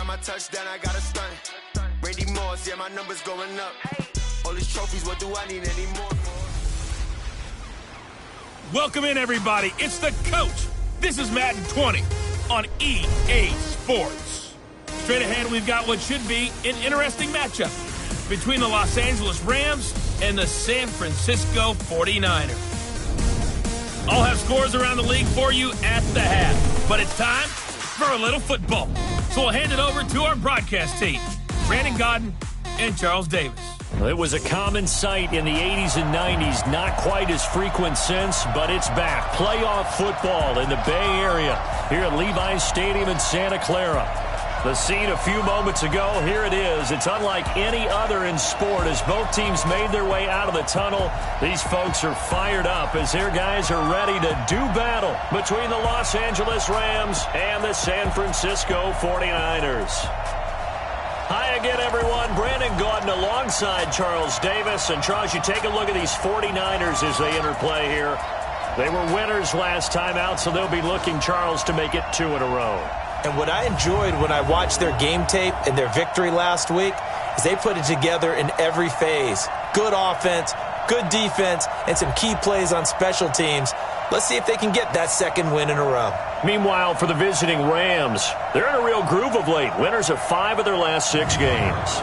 Anytime I touch down, I got a stunt. Randy Moss, yeah, my numbers going up. All these trophies, what do I need anymore? Welcome in, everybody. It's the coach. This is Madden 20 on EA Sports. Straight ahead, we've got what should be an interesting matchup between the Los Angeles Rams and the San Francisco 49ers. I'll have scores around the league for you at the half, but it's time for a little football. So we'll hand it over to our broadcast team, Brandon Godden and Charles Davis. It was a common sight in the 80s and 90s, not quite as frequent since, but it's back. Playoff football in the Bay Area here at Levi's Stadium in Santa Clara. The scene a few moments ago, here it is. It's unlike any other in sport as both teams made their way out of the tunnel. These folks are fired up as their guys are ready to do battle between the Los Angeles Rams and the San Francisco 49ers. Hi again, everyone. Brandon Godden alongside Charles Davis. And, Charles, you take a look at these 49ers as they interplay here. They were winners last time out, so they'll be looking, Charles, to make it 2 in a row. And what I enjoyed when I watched their game tape and their victory last week is they put it together in every phase. Good offense, good defense, and some key plays on special teams. Let's see if they can get that second win in a row. Meanwhile, for the visiting Rams, they're in a real groove of late. Winners of 5 of their last 6 games.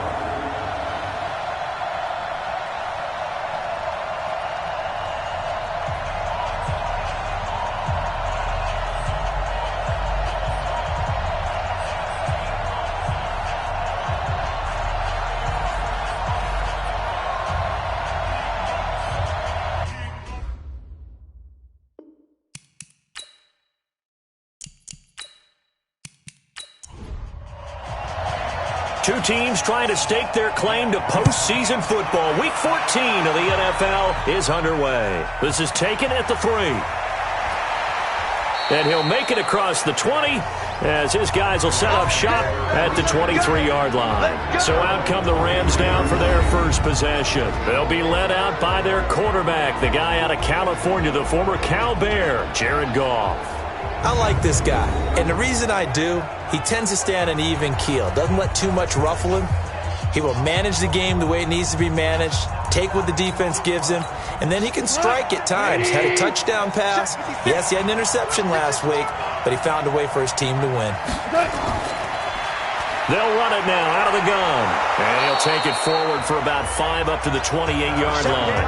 Two teams trying to stake their claim to postseason football. Week 14 of the NFL is underway. This is taken at the 3. And he'll make it across the 20 as his guys will set up shop at the 23-yard line. So out come the Rams now for their first possession. They'll be led out by their quarterback, the guy out of California, the former Cal Bear, Jared Goff. I like this guy, and the reason I do, he tends to stay on an even keel, doesn't let too much ruffle him. He will manage the game the way it needs to be managed, take what the defense gives him, and then he can strike at times. Had a touchdown pass. Yes, he had an interception last week, but he found a way for his team to win. They'll run it now out of the gun, and he'll take it forward for about 5 up to the 28-yard line.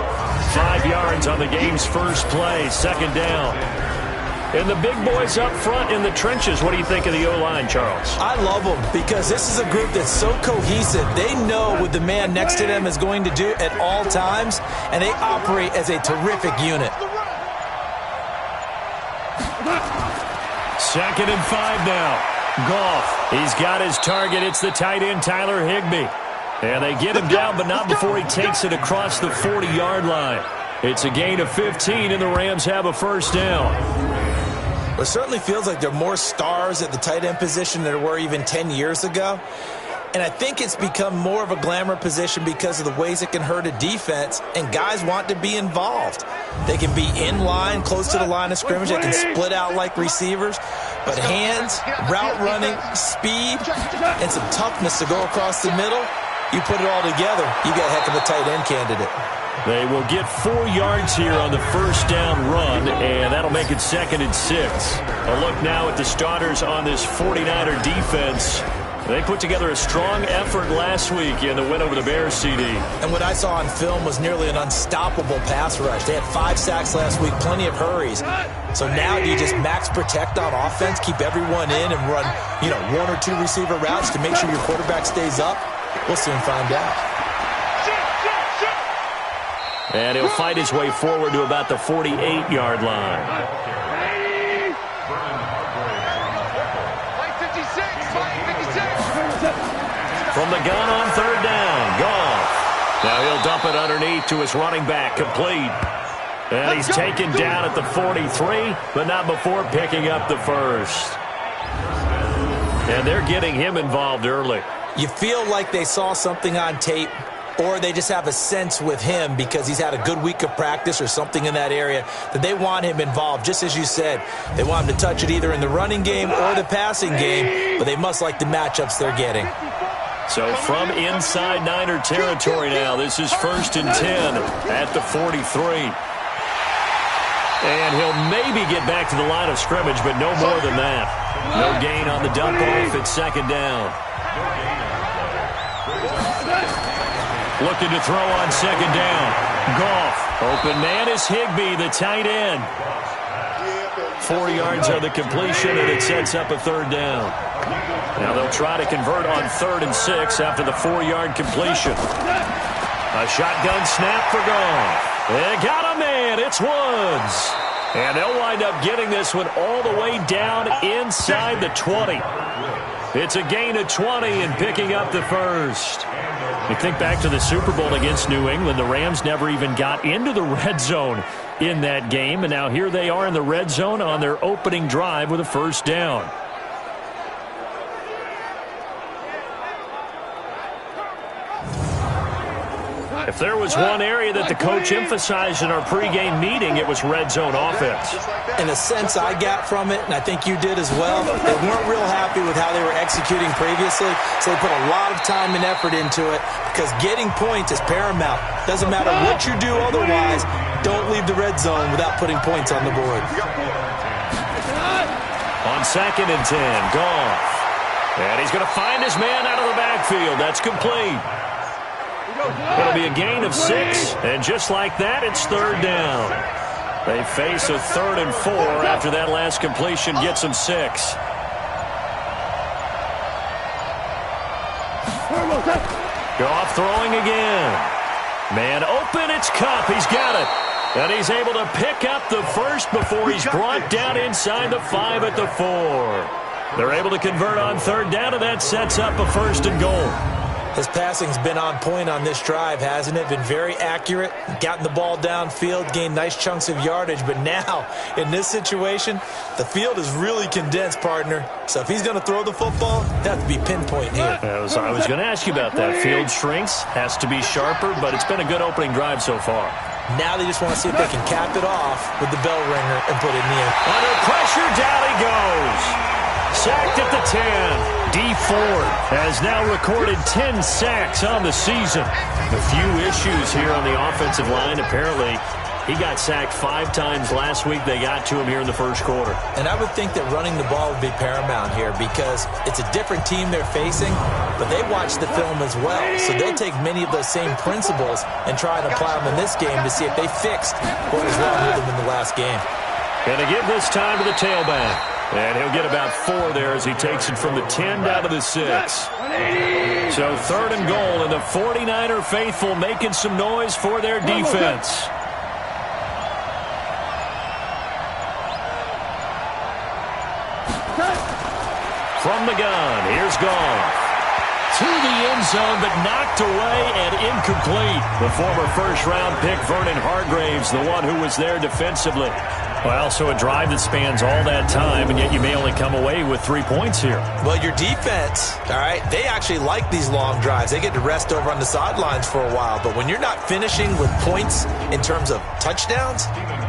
5 yards on the game's first play, second down. And the big boys up front in the trenches, what do you think of the O-line, Charles? I love them because this is a group that's so cohesive. They know what the man next to them is going to do at all times, and they operate as a terrific unit. 2nd and 5 now. Goff, he's got his target. It's the tight end, Tyler Higbee. And they get him down, but not before he takes it across the 40-yard line. It's a gain of 15, and the Rams have a first down. Well, it certainly feels like there are more stars at the tight end position than there were even 10 years ago. And I think it's become more of a glamour position because of the ways it can hurt a defense, and guys want to be involved. They can be in line, close to the line of scrimmage. They can split out like receivers. But hands, route running, speed, and some toughness to go across the middle, you put it all together, you got a heck of a tight end candidate. They will get 4 yards here on the first down run, and that'll make it 2nd and 6. A look now at the starters on this 49er defense. They put together a strong effort last week in the win over the Bears, CD. And what I saw on film was nearly an unstoppable pass rush. They had 5 sacks last week, plenty of hurries. So now do you just max protect on offense, keep everyone in, and run, 1 or 2 receiver routes to make sure your quarterback stays up? We'll soon find out. And he'll fight his way forward to about the 48-yard line. From the gun on 3rd down, Goff. Now he'll dump it underneath to his running back, complete. And he's taken down at the 43, but not before picking up the first. And they're getting him involved early. You feel like they saw something on tape, or they just have a sense with him because he's had a good week of practice or something in that area that they want him involved. Just as you said, they want him to touch it either in the running game or the passing game, but they must like the matchups they're getting. So from inside Niner territory now, this is 1st and 10 at the 43. And he'll maybe get back to the line of scrimmage, but no more than that. No gain on the dump off at 2nd down. Looking to throw on 2nd down. Goff. Open man is Higbee, the tight end. 4 yards on the completion, and it sets up a 3rd down. Now they'll try to convert on 3rd and 6 after the 4-yard completion. A shotgun snap for Goff. They got a man. It's Woods. And they'll wind up getting this one all the way down inside the 20. It's a gain of 20 and picking up the 1st. You think back to the Super Bowl against New England. The Rams never even got into the red zone in that game. And now here they are in the red zone on their opening drive with a 1st down. If there was one area that the coach emphasized in our pregame meeting, it was red zone offense. In a sense I got from it, and I think you did as well, they weren't real happy with how they were executing previously, so they put a lot of time and effort into it because getting points is paramount. Doesn't matter what you do otherwise, don't leave the red zone without putting points on the board. On 2nd and 10, Goff. And he's going to find his man out of the backfield. That's complete. It'll be a gain of 6, and just like that, it's 3rd down. They face a 3rd and 4 after that last completion gets them 6. Goff throwing again. Man open, it's Kupp. He's got it. And he's able to pick up the 1st before he's brought down inside the 5 at the 4. They're able to convert on 3rd down, and that sets up a 1st and goal. His passing's been on point on this drive, hasn't it? Been very accurate, gotten the ball downfield, gained nice chunks of yardage. But now, in this situation, the field is really condensed, partner. So if he's going to throw the football, that has to be pinpoint here. I was going to ask you about that. Field shrinks, has to be sharper, but it's been a good opening drive so far. Now they just want to see if they can cap it off with the bell ringer and put it in the end. Under pressure, down he goes. Sacked at the 10. Dee Ford has now recorded 10 sacks on the season. A few issues here on the offensive line. Apparently, he got sacked 5 times last week. They got to him here in the 1st quarter. And I would think that running the ball would be paramount here because it's a different team they're facing, but they watch the film as well. So they'll take many of those same principles and try and apply them in this game to see if they fixed what was wrong with them in the last game. Going to give this time to the tailback. And he'll get about 4 there as he takes it from the 10 down to the 6. So 3rd and goal, and the 49er faithful making some noise for their defense. From the gun, here's Goff. To the end zone, but knocked away and incomplete. The former 1st-round pick, Vernon Hargreaves, the one who was there defensively. Well, so a drive that spans all that time, and yet you may only come away with 3 points here. Well, your defense, all right, they actually like these long drives. They get to rest over on the sidelines for a while. But when you're not finishing with points in terms of touchdowns,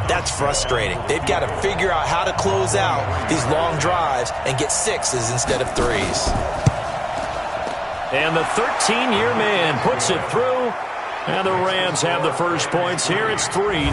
that's frustrating. They've got to figure out how to close out these long drives and get 6s instead of 3s. And the 13-year man puts it through, and the Rams have the first points here. It's 3-0.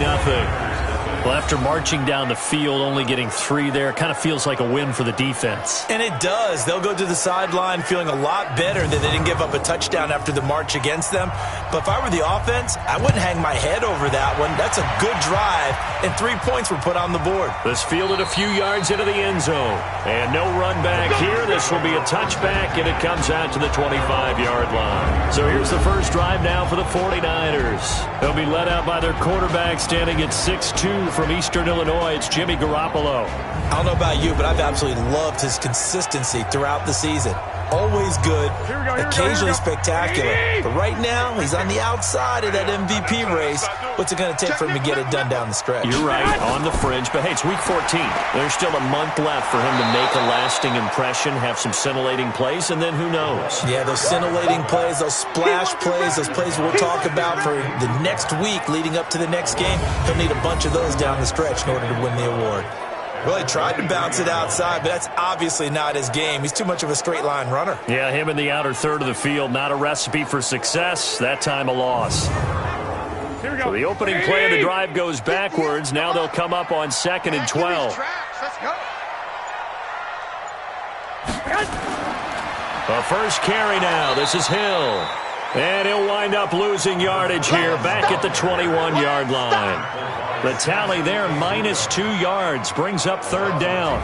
Well, after marching down the field, only getting 3 there, kind of feels like a win for the defense. And it does. They'll go to the sideline feeling a lot better that they didn't give up a touchdown after the march against them. But if I were the offense, I wouldn't hang my head over that one. That's a good drive, and 3 points were put on the board. This fielded a few yards into the end zone. And no run back here. This will be a touchback, and it comes out to the 25-yard line. So here's the first drive now for the 49ers. They'll be led out by their quarterback standing at 6'2", from Eastern Illinois. It's Jimmy Garoppolo. I don't know about you, but I've absolutely loved his consistency throughout the season. always good, occasionally spectacular. But right now, he's on the outside of that MVP race. What's it going to take for him to get it done down the stretch? You're right, on the fringe. But, hey, it's week 14. There's still a month left for him to make a lasting impression, have some scintillating plays, and then who knows? Yeah, those scintillating plays, those splash plays, those plays we'll talk about for the next week leading up to the next game. He'll need a bunch of those down the stretch in order to win the award. Well, he tried to bounce it outside, but that's obviously not his game. He's too much of a straight-line runner. Yeah, him in the outer third of the field, not a recipe for success. That time a loss. So the opening play of the drive goes backwards. Now they'll come up on 2nd and 12. The first carry now. This is Hill. And he'll wind up losing yardage here back at the 21-yard line. The tally there, -2 yards, brings up 3rd down.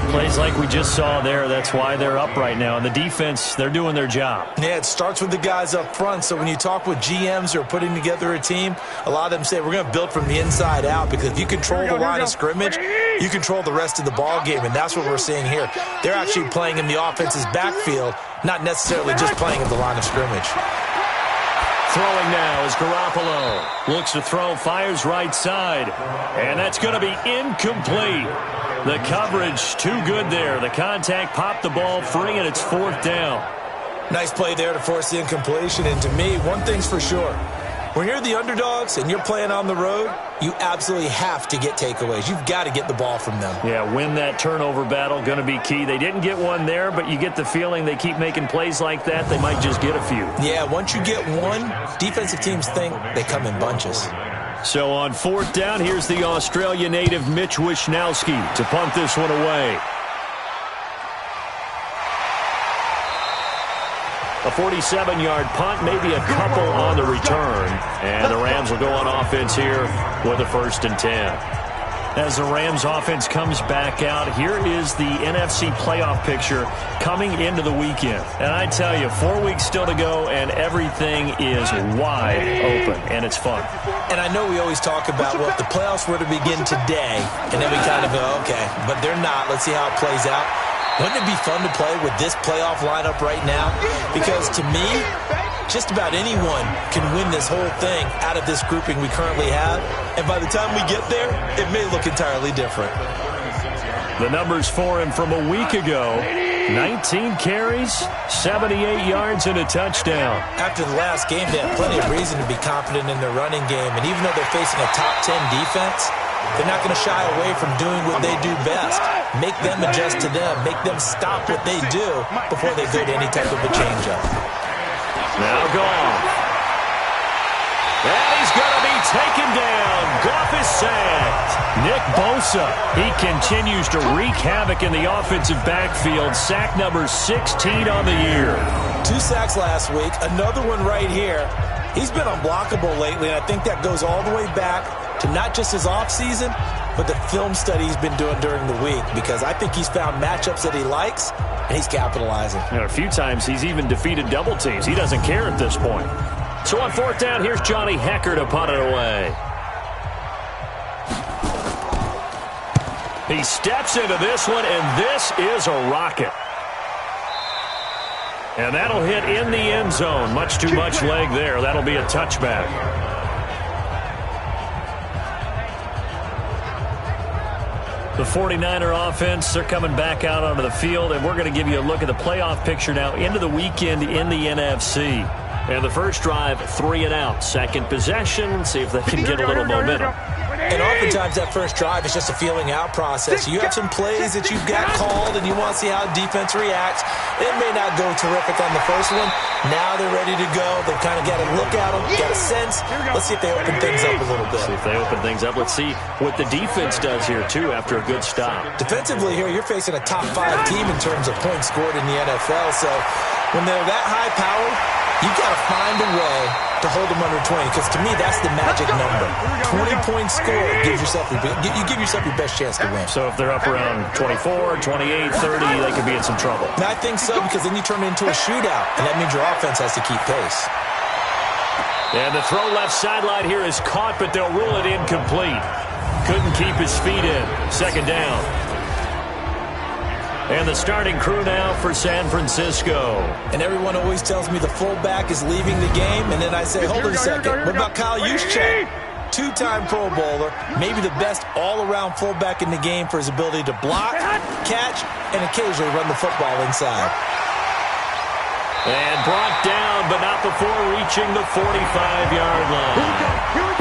Plays like we just saw there, that's why they're up right now. And the defense, they're doing their job. Yeah, it starts with the guys up front. So when you talk with GMs who are putting together a team, a lot of them say we're going to build from the inside out, because if you control the line of scrimmage, you control the rest of the ball game, and that's what we're seeing here. They're actually playing in the offense's backfield, not necessarily just playing in the line of scrimmage. Throwing now is Garoppolo. Looks to throw, fires right side. And that's going to be incomplete. The coverage too good there. The contact popped the ball free, and it's 4th down. Nice play there to force the incompletion. And to me, one thing's for sure. When you're the underdogs and you're playing on the road, you absolutely have to get takeaways. You've got to get the ball from them. Yeah, win that turnover battle, going to be key. They didn't get one there, but you get the feeling they keep making plays like that, they might just get a few. Yeah, once you get one, defensive teams think they come in bunches. So on 4th down, here's the Australia native Mitch Wishnowski to punt this one away. A 47-yard punt, maybe a couple on the return. And the Rams will go on offense here with a 1st and 10. As the Rams offense comes back out, here is the NFC playoff picture coming into the weekend. And I tell you, 4 weeks still to go, and everything is wide open, and it's fun. And I know we always talk about, well, if the playoffs were to begin today, and then we kind of go, okay, but they're not. Let's see how it plays out. Wouldn't it be fun to play with this playoff lineup right now? Because to me, just about anyone can win this whole thing out of this grouping we currently have. And by the time we get there, it may look entirely different. The numbers for him from a week ago, 19 carries, 78 yards, and a touchdown. After the last game, they have plenty of reason to be confident in their running game. And even though they're facing a top 10 defense, they're not going to shy away from doing what they do best. Make them adjust to them. Make them stop what they do before they go to any type of a change-up. Now Goff. And he's going to be taken down. Goff is sacked. Nick Bosa, he continues to wreak havoc in the offensive backfield. Sack number 16 on the year. 2 sacks last week. Another one right here. He's been unblockable lately, and I think that goes all the way back to not just his offseason, but the film study he's been doing during the week, because I think he's found matchups that he likes, and he's capitalizing. And a few times he's even defeated double teams. He doesn't care at this point. So on 4th down, here's Johnny Hecker to punt it away. He steps into this one, and this is a rocket. And that'll hit in the end zone. Much too much leg there. That'll be a touchback. The 49er offense, they're coming back out onto the field, and we're going to give you a look at the playoff picture now into the weekend in the NFC. And the first drive, 3 and out. Second possession, see if they can get a little momentum. And oftentimes that first drive is just a feeling out process. You have some plays that you've got called, and you want to see how defense reacts. It may not go terrific on the first one. Now they're ready to go. They've kind of got a look at them, got a sense. Let's see if they open things up a little bit. See if they open things up. Let's see what the defense does here, too, after a good stop. Defensively here, you're facing a top 5 team in terms of points scored in the NFL. So when they're that high-powered, you've got to find a way to hold them under 20, because to me, that's the magic number. 20 points scored gives yourself you give yourself your best chance to win. So if they're up around 24, 28, 30, they could be in some trouble. And I think so, because then you turn it into a shootout, and that means your offense has to keep pace. And the throw left sideline here is caught, but they'll rule it incomplete. Couldn't keep his feet in. Second down. And the starting crew now for San Francisco. And everyone always tells me the fullback is leaving the game, and then I say, hold on a second, what about Kyle Juszczyk? Two-time Pro Bowler, maybe the best all-around fullback in the game for his ability to block, catch, and occasionally run the football inside. And brought down, but not before reaching the 45-yard line.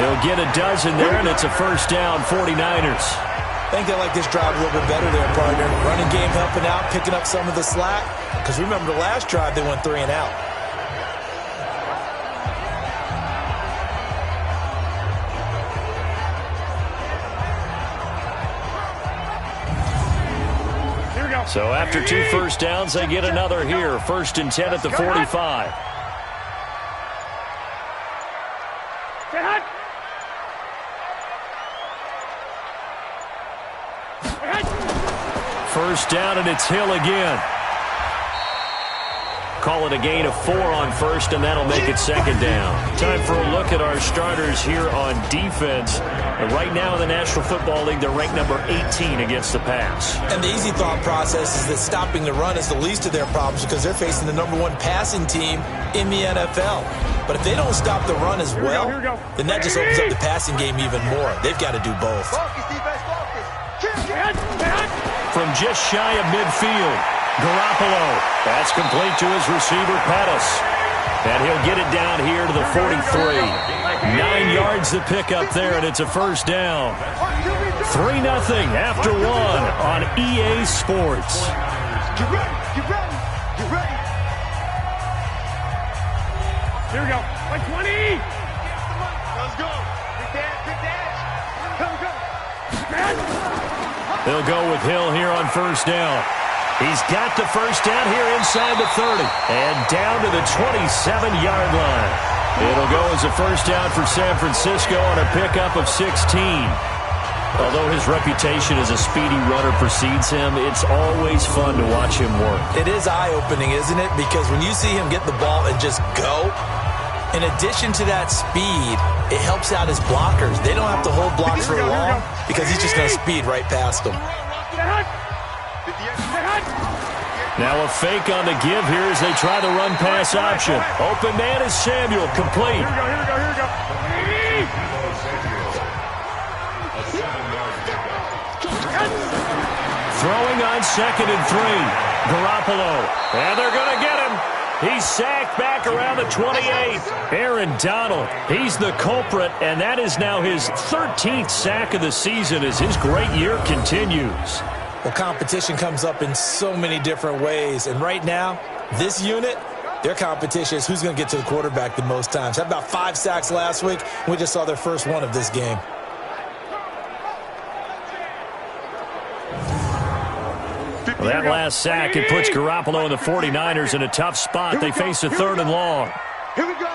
He'll get a dozen there, and it's a first down, 49ers. I think they like this drive a little bit better there, partner. Running game helping out, picking up some of the slack. Because remember the last drive, they went 3 and out. So after 2 first downs, they get another here. 1st and 10 at the 45. First down, and it's Hill again. Call it a gain of 4 on first, and that'll make it 2nd down. Time for a look at our starters here on defense. And right now in the National Football League, they're ranked number 18 against the pass. And the easy thought process is that stopping the run is the least of their problems because they're facing the number 1 passing team in the NFL. But if they don't stop the run as well, then that just opens up the passing game even more. They've got to do both. From just shy of midfield, Garoppolo. That's complete to his receiver, Pettis. And he'll get it down here to the 43. 9 yards to pick up there, and it's a first down. 3-0 after 1 on EA Sports. Get ready, get ready, get ready. Here we go. By 20. Let's go. Big dash. Come, come. They'll go with Hill here on first down. He's got the first down here inside the 30 and down to the 27-yard line. It'll go as a first down for San Francisco on a pickup of 16. Although his reputation as a speedy runner precedes him, it's always fun to watch him work. It is eye-opening, isn't it? Because when you see him get the ball and just go, in addition to that speed, it helps out his blockers. They don't have to hold blocks for long because he's just going to speed right past them. Now a fake on the give here as they try the run-pass option. Open man is Samuel, complete. Here we go. Throwing on 2nd and 3. Garoppolo. And they're going to get him. He's sacked back around the 28. Aaron Donald, he's the culprit, and that is now his 13th sack of the season as his great year continues. Well, competition comes up in so many different ways. And right now, this unit, their competition is who's going to get to the quarterback the most times. Had about 5 sacks last week. We just saw their first one of this game. Well, that last sack, it puts Garoppolo and the 49ers in a tough spot. They face a 3rd and long. Here we go.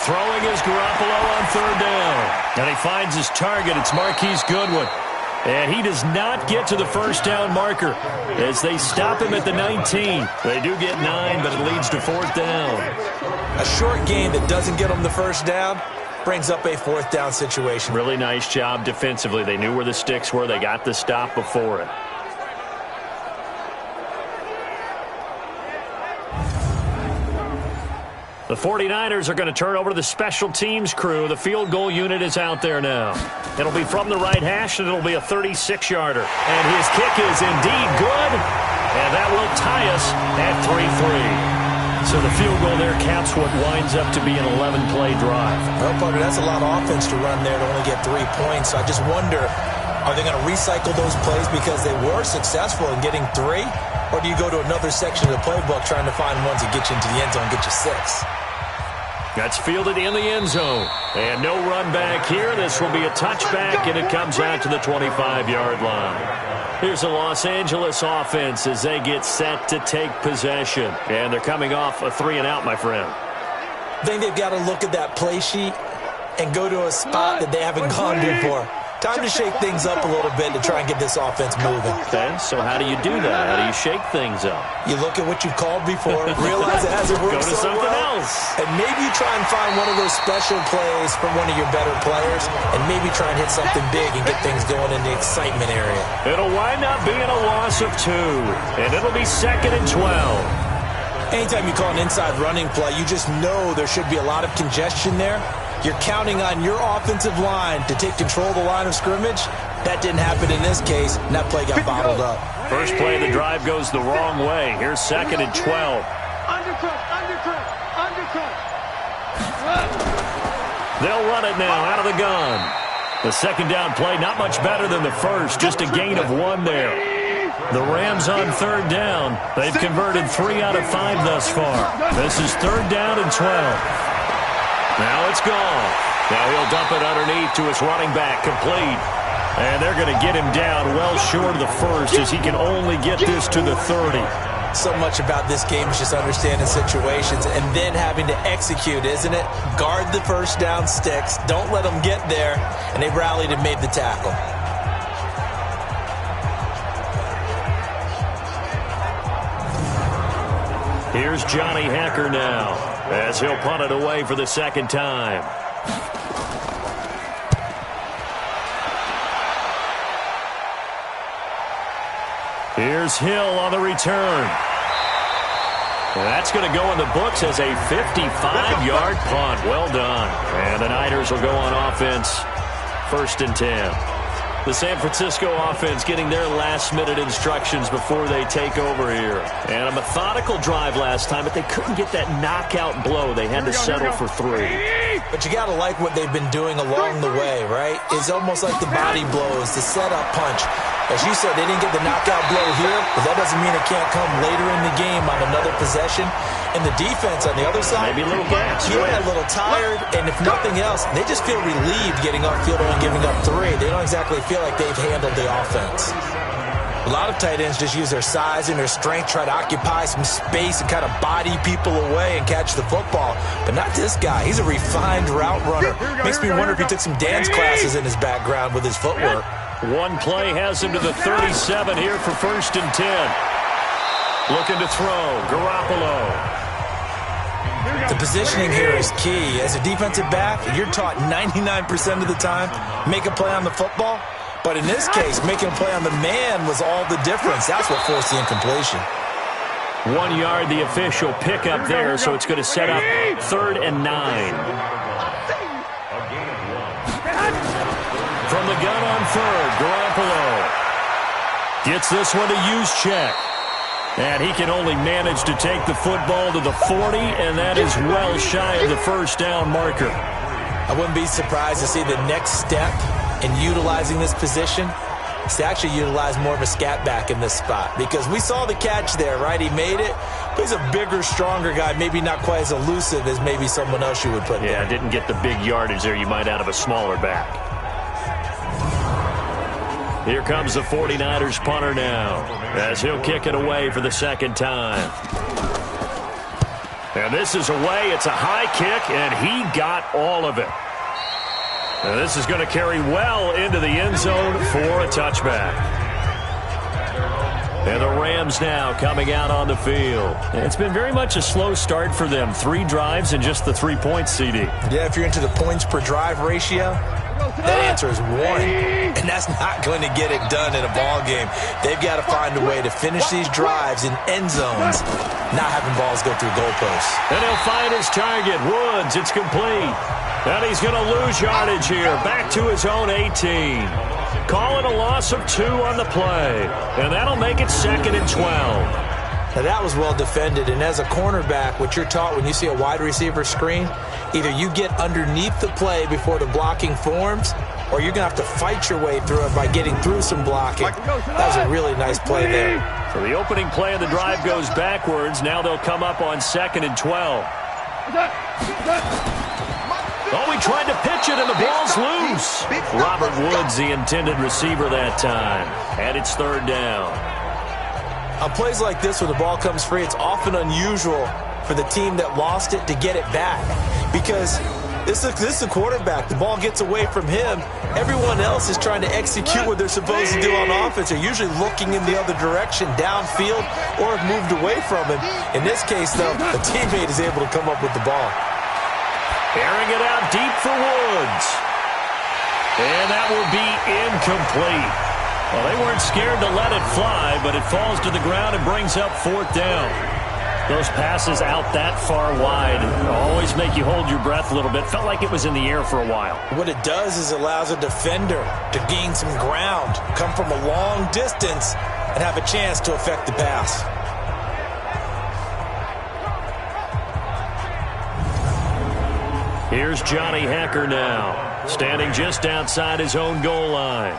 Throwing is Garoppolo on 3rd down. And he finds his target. It's Marquise Goodwin. And he does not get to the first down marker as they stop him at the 19. They do get 9, but it leads to 4th down. A short gain that doesn't get them the first down brings up a 4th down situation. Really nice job defensively. They knew where the sticks were. They got the stop before it. The 49ers are going to turn over to the special teams crew. The field goal unit is out there now. It'll be from the right hash, and it'll be a 36-yarder. And his kick is indeed good, and that will tie us at 3-3. So the field goal there caps what winds up to be an 11-play drive. Well, partner, that's a lot of offense to run there to only get 3 points. So I just wonder, are they going to recycle those plays because they were successful in getting 3? Or do you go to another section of the playbook trying to find ones that get you into the end zone and get you 6? That's fielded in the end zone. And no run back here. This will be a touchback, and it comes out to the 25-yard line. Here's the Los Angeles offense as they get set to take possession. And they're coming off a 3-and-out, my friend. I think they've got to look at that play sheet and go to a spot that they haven't gone before. Time to shake things up a little bit to try and get this offense moving. Okay, so how do you do that? How do you shake things up? You look at what you've called before, realize it hasn't worked Go to so something well, else. and maybe you try and find one of those special plays from one of your better players, and maybe try and hit something big and get things going in the excitement area. It'll wind up being a loss of 2, and it'll be 2nd and 12. Anytime you call an inside running play, you just know there should be a lot of congestion there. You're counting on your offensive line to take control of the line of scrimmage. That didn't happen in this case, and that play got bottled up. First play of the drive goes the wrong way. Here's 2nd and 12. Undercut. They'll run it now out of the gun. The second down play, not much better than the first, just a gain of 1 there. The Rams on 3rd down. They've converted 3 out of 5 thus far. This is 3rd down and 12. Now it's gone. Now he'll dump it underneath to his running back, complete. And they're going to get him down well short of the first as he can only get this to the 30. So much about this game is just understanding situations and then having to execute, isn't it? Guard the first down sticks. Don't let them get there. And they rallied and made the tackle. Here's Johnny Hacker now as he'll punt it away for the 2nd time. Here's Hill on the return. And that's going to go in the books as a 55-yard punt. Well done. And the Niners will go on offense. 1st and 10. The San Francisco offense getting their last-minute instructions before they take over here. And a methodical drive last time, but they couldn't get that knockout blow. They had to settle for 3. But you got to like what they've been doing along the way, right? It's almost like the body blows, the setup punch. As you said, they didn't get the knockout blow here, but that doesn't mean it can't come later in the game on another possession. And the defense on the other side, maybe a little gas. Yeah, a little tired, and if nothing else, they just feel relieved getting off field and giving up 3. They don't exactly feel like they've handled the offense. A lot of tight ends just use their size and their strength, try to occupy some space and kind of body people away and catch the football. But not this guy. He's a refined route runner. Makes me wonder if he took some dance classes in his background with his footwork. One play has him to the 37 here for 1st and 10. Looking to throw. Garoppolo. The positioning here is key. As a defensive back, you're taught 99% of the time, make a play on the football. But in this case, making a play on the man was all the difference. That's what forced the incompletion. 1 yard, the official pickup there, so it's going to set up 3rd and 9. From the gun on 3rd, Garoppolo gets this one to Juszczyk. And he can only manage to take the football to the 40, and that is well shy of the first down marker. I wouldn't be surprised to see the next step in utilizing this position is to actually utilize more of a scat back in this spot. Because we saw the catch there, right? He made it. But he's a bigger, stronger guy, maybe not quite as elusive as maybe someone else you would put there. Yeah, didn't get the big yardage there you might out of a smaller back. Here comes the 49ers punter now as he'll kick it away for the 2nd time. And this is away. It's a high kick, and he got all of it. And this is going to carry well into the end zone for a touchback. And the Rams now coming out on the field. It's been very much a slow start for them. 3 drives and just the 3 points, CD. Yeah, if you're into the points per drive ratio, that answer is 1. And that's not going to get it done in a ball game. They've got to find a way to finish these drives in end zones, not having balls go through goalposts. And he'll find his target. Woods, it's complete. And he's going to lose yardage here. Back to his own 18. Calling a loss of 2 on the play. And that'll make it 2nd and 12. Now that was well defended, and as a cornerback, what you're taught when you see a wide receiver screen, either you get underneath the play before the blocking forms, or you're going to have to fight your way through it by getting through some blocking. That was a really nice play there. So the opening play of the drive goes backwards. Now they'll come up on 2nd and 12. Oh, he tried to pitch it, and the ball's loose. Robert Woods, the intended receiver that time. And it's 3rd down. On plays like this where the ball comes free, it's often unusual for the team that lost it to get it back. Because This is a quarterback. The ball gets away from him. Everyone else is trying to execute what they're supposed to do on offense. They're usually looking in the other direction, downfield, or have moved away from him. In this case, though, a teammate is able to come up with the ball. Airing it out deep for Woods. And that will be incomplete. Well, they weren't scared to let it fly, but it falls to the ground and brings up 4th down. Those passes out that far wide always make you hold your breath a little bit. Felt like it was in the air for a while. What it does is allows a defender to gain some ground, come from a long distance, and have a chance to affect the pass. Here's Johnny Hekker now, standing just outside his own goal line.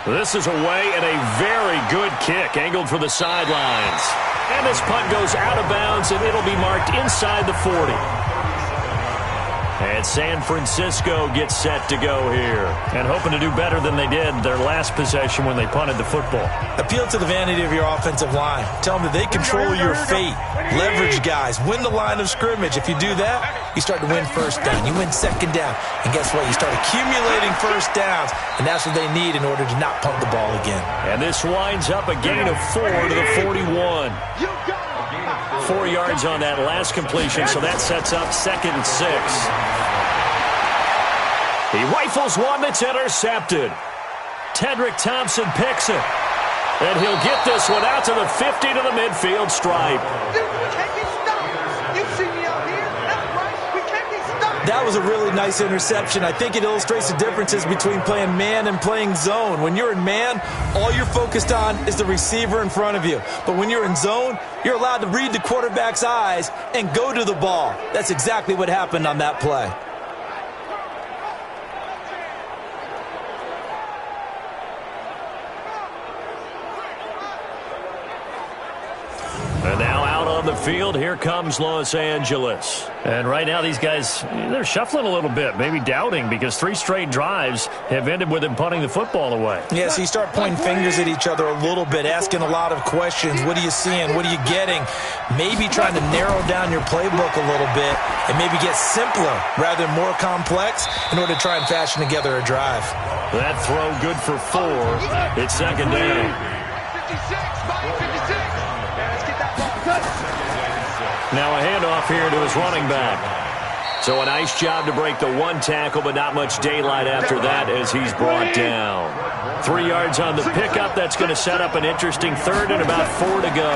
This is away and a very good kick, angled for the sidelines. And this punt goes out of bounds, and it'll be marked inside the 40. And San Francisco gets set to go here, and hoping to do better than they did their last possession when they punted the football. Appeal to the vanity of your offensive line. Tell them that they control your fate. Leverage guys. Win the line of scrimmage. If you do that, you start to win first down. You win second down. And guess what? You start accumulating first downs, and that's what they need in order to not punt the ball again. And this winds up a gain of 4 to the 41. 4 yards on that last completion, so that sets up 2nd and 6. He rifles one that's intercepted. Tedrick Thompson picks it. And he'll get this one out to the 50 to the midfield stripe. Dude, we can't be stopped. You see me out here? That's right. We can't be stopped. That was a really nice interception. I think it illustrates the differences between playing man and playing zone. When you're in man, all you're focused on is the receiver in front of you. But when you're in zone, you're allowed to read the quarterback's eyes and go to the ball. That's exactly what happened on that play. And now out on the field, here comes Los Angeles. And right now these guys, they're shuffling a little bit, maybe doubting, because 3 straight drives have ended with them punting the football away. Yeah, so you start pointing fingers at each other a little bit, asking a lot of questions. What are you seeing? What are you getting? Maybe trying to narrow down your playbook a little bit and maybe get simpler rather than more complex in order to try and fashion together a drive. That throw good for 4. It's 2nd down. 56, Bobby, 56. Let's get that ball. Now a handoff here to his running back. So a nice job to break the 1 tackle, but not much daylight after that as he's brought down. 3 yards on the pickup. That's going to set up an interesting 3rd and about 4 to go.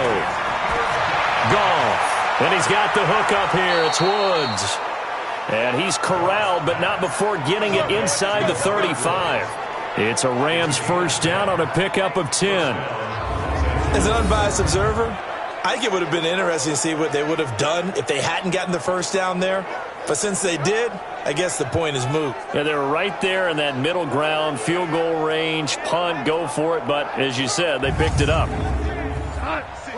Goff. And he's got the hook up here. It's Woods. And he's corralled, but not before getting it inside the 35. It's a Rams 1st down on a pickup of 10. As an unbiased observer, I think it would have been interesting to see what they would have done if they hadn't gotten the 1st down there. But since they did, I guess the point is moot. Yeah, they were right there in that middle ground, field goal range, punt, go for it. But as you said, they picked it up.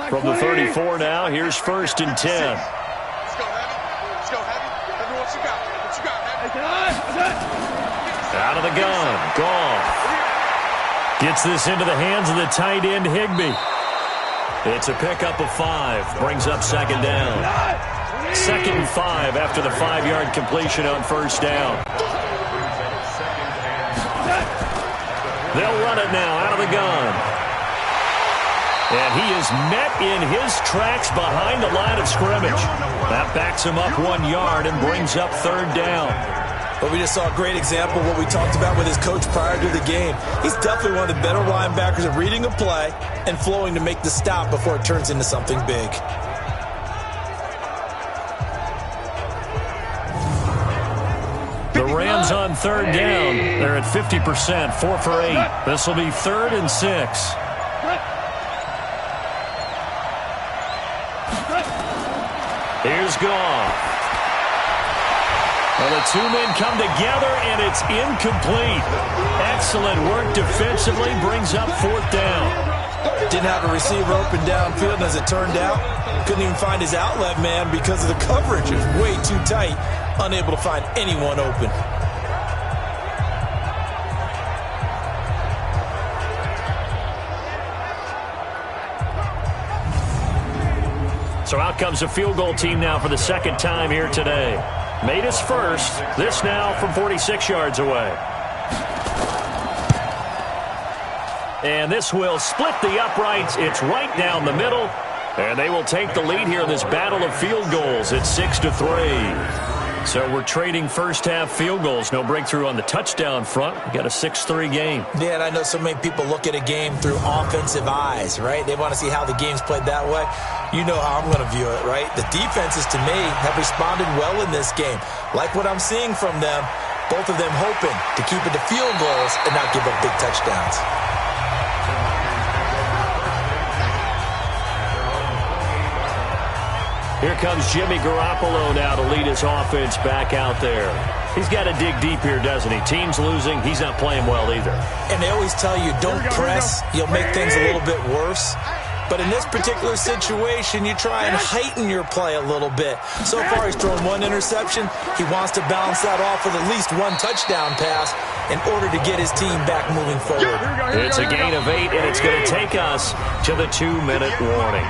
From the 34 now, here's 1st and 10. Let's go, Heavy. Let's go, Heavy. Heavy, what you got? What you got, Heavy? Out of the gun, Goff. Gets this into the hands of the tight end, Higbee. It's a pickup of 5. Brings up 2nd down. 2nd and 5 after the 5-yard completion on 1st down. They'll run it now out of the gun. And he is met in his tracks behind the line of scrimmage. That backs him up 1 yard and brings up 3rd down. But we just saw a great example of what we talked about with his coach prior to the game. He's definitely one of the better linebackers at reading a play and flowing to make the stop before it turns into something big. The Rams on 3rd down. They're at 50%, 4 for 8. This will be 3rd and 6. Here's Goff. Well, the 2 men come together, and it's incomplete. Excellent work defensively, brings up 4th down. Didn't have a receiver open downfield, and as it turned out, couldn't even find his outlet man because of the coverage. It was way too tight, unable to find anyone open. So out comes a field goal team now for the second time here today. Made his first. This now from 46 yards away. And this will split the uprights. It's right down the middle. And they will take the lead here in this battle of field goals. It's 6-3. So we're trading first-half field goals. No breakthrough on the touchdown front. We got a 6-3 game. Yeah, and I know so many people look at a game through offensive eyes, right? They want to see how the game's played that way. You know how I'm going to view it, right? The defenses, to me, have responded well in this game. Like what I'm seeing from them, both of them hoping to keep it to field goals and not give up big touchdowns. Here comes Jimmy Garoppolo now to lead his offense back out there. He's got to dig deep here, doesn't he? Team's losing. He's not playing well either. And they always tell you, don't press. You'll make things a little bit worse. But in this particular situation, you try and heighten your play a little bit. So far, he's thrown one interception. He wants to balance that off with at least one touchdown pass in order to get his team back moving forward. It's a gain of 8, and it's going to take us to the 2-minute warning.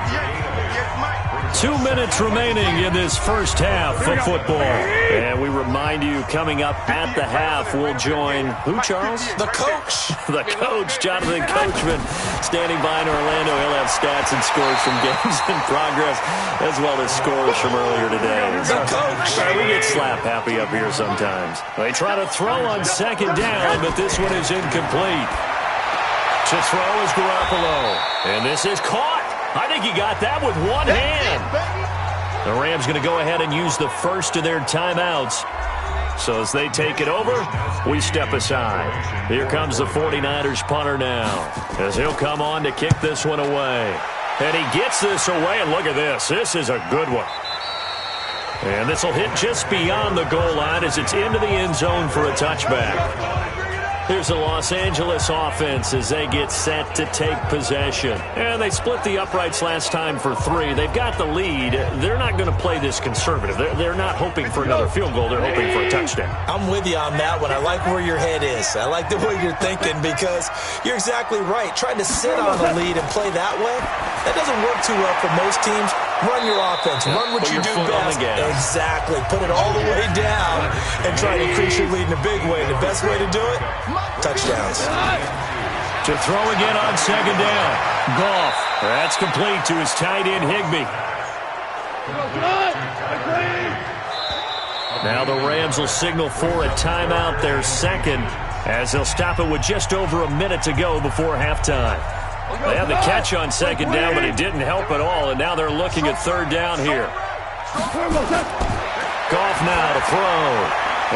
2 minutes remaining in this first half of football. And we remind you, coming up at the half, we'll join who, Charles? The coach. The coach, Jonathan Coachman, standing by in Orlando. He'll have stats and scores from games in progress, as well as scores from earlier today. The coach. We get slap happy up here sometimes. They try to throw on second down, but this one is incomplete. To throw is Garoppolo. And this is caught. I think he got that with one hand. The Rams going to go ahead and use the first of their timeouts. So as they take it over, we step aside. Here comes the 49ers punter now, as he'll come on to kick this one away. And he gets this away, and look at this. This is a good one. And this will hit just beyond the goal line as it's into the end zone for a touchback. Here's the Los Angeles offense as they get set to take possession. And they split the uprights last time for 3. They've got the lead. They're not going to play this conservative. They're not hoping for another field goal. They're hoping for a touchdown. I'm with you on that one. I like where your head is. I like the way you're thinking because you're exactly right. Trying to sit on a lead and play that way, that doesn't work too well for most teams. Run your offense. Run what you do best. Exactly. Put it all the way down and try to increase your lead in a big way. The best way to do it, touchdowns. To throw again on second down. Goff. That's complete to his tight end, Higbee. Now the Rams will signal for a timeout, their second, as they'll stop it with just over a minute to go before halftime. They had the catch on second down, but it didn't help at all, and now they're looking at third down here. Goff now to throw.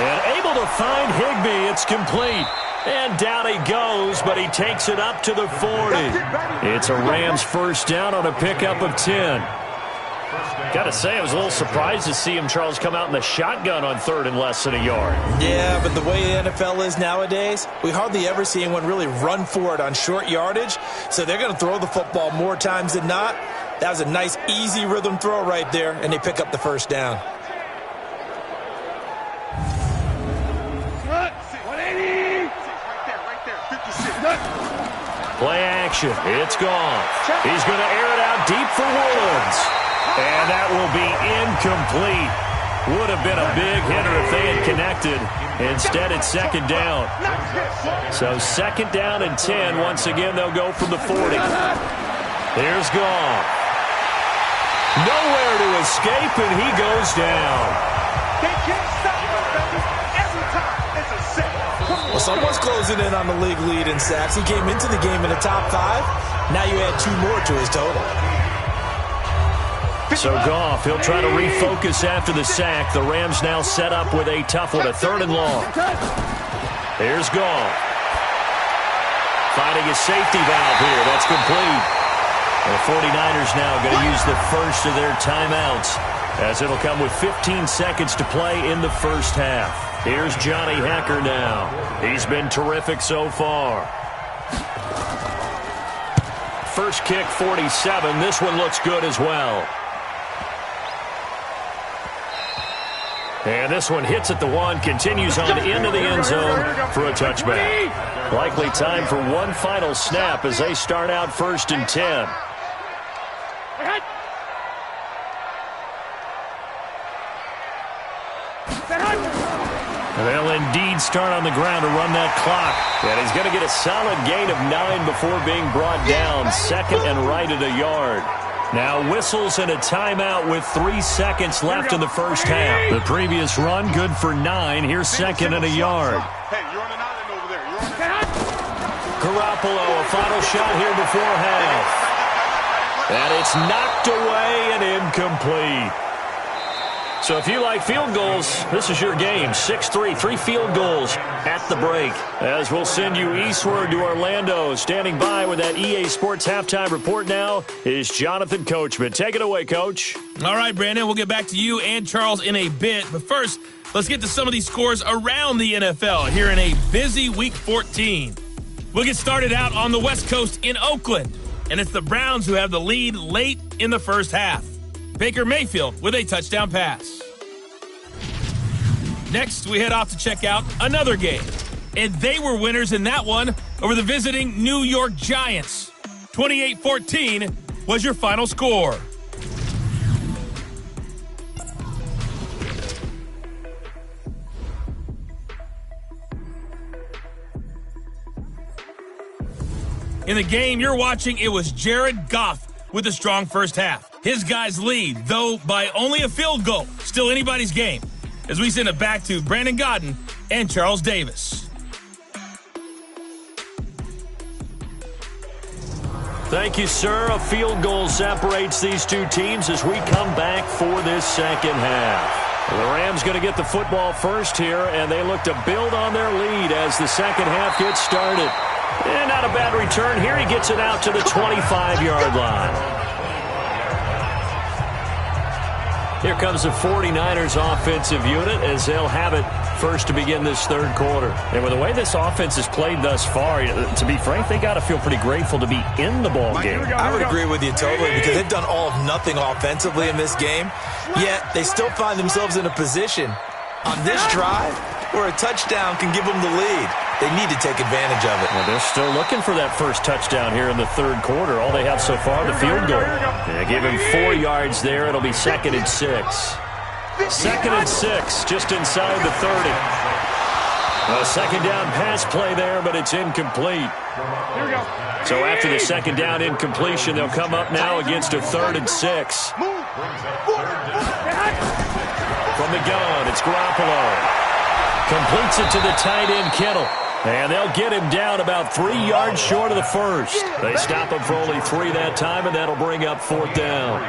And able to find Higbee. It's complete. And down he goes, but he takes it up to the 40. It's a Rams first down on a pickup of 10. Got to say, I was a little surprised to see him, Charles, come out in the shotgun on third and less than a yard. Yeah, but the way the NFL is nowadays, we hardly ever see anyone really run for it on short yardage. So they're going to throw the football more times than not. That was a nice, easy rhythm throw right there, and they pick up the first down. Play action. It's gone. He's going to air it out deep for Woods. And that will be incomplete. Would have been a big hitter if they had connected. Instead, it's second down. So second down and 10. Once again, they'll go from the 40. Here's Goff. Nowhere to escape, and he goes down. They can't stop him, baby. Every time, it's a sack. Well, someone's closing in on the league lead in sacks. He came into the game in the top 5. Now you add 2 more to his total. So Goff, he'll try to refocus after the sack. The Rams now set up with a tough one, a third and long. Here's Goff. Finding a safety valve here. That's complete. The 49ers now going to use the first of their timeouts, as it'll come with 15 seconds to play in the first half. Here's Johnny Hacker now. He's been terrific so far. First kick, 47. This one looks good as well. And this one hits at the 1, continues on into the end zone for a touchback. Likely time for one final snap as they start out 1st and 10. They'll indeed start on the ground to run that clock. And he's going to get a solid gain of 9 before being brought down. Second and right at a yard. Now whistles and a timeout with 3 seconds left in the first half. The previous run good for 9. Here's second and a yard. Hey, you're on an island over there. You're on an island. Garoppolo, a final shot here before half. And it's knocked away and incomplete. So if you like field goals, this is your game. 6-3, 3 field goals at the break. As we'll send you eastward to Orlando. Standing by with that EA Sports halftime report now is Jonathan Coachman. Take it away, Coach. All right, Brandon, we'll get back to you and Charles in a bit. But first, let's get to some of these scores around the NFL here in a busy Week 14. We'll get started out on the West Coast in Oakland. And it's the Browns who have the lead late in the first half. Baker Mayfield with a touchdown pass. Next, we head off to check out another game. And they were winners in that one over the visiting New York Giants. 28-14 was your final score. In the game you're watching, it was Jared Goff with a strong first half. His guys lead, though by only a field goal. Still anybody's game. As we send it back to Brandon Godden and Charles Davis. Thank you, sir. A field goal separates these two teams as we come back for this second half. The Rams going to get the football first here, and they look to build on their lead as the second half gets started. And not a bad return here. He gets it out to the 25-yard line. Here comes the 49ers offensive unit as they'll have it first to begin this third quarter. And with the way this offense has played thus far, to be frank, they got to feel pretty grateful to be in the ball game. I would agree with you totally because they've done all of nothing offensively in this game, yet they still find themselves in a position on this drive where a touchdown can give them the lead. They need to take advantage of it. Well, they're still looking for that first touchdown here in the third quarter. All they have so far, the field goal. They give him 4 yards there. It'll be 2nd and 6. 2nd and 6, just inside the 30. A second down pass play there, but it's incomplete. So after the second down incompletion, they'll come up now against a 3rd and 6. From the gun, it's Garoppolo. Completes it to the tight end, Kittle. And they'll get him down about 3 yards short of the first. They stop him for only 3 that time, and that'll bring up 4th down.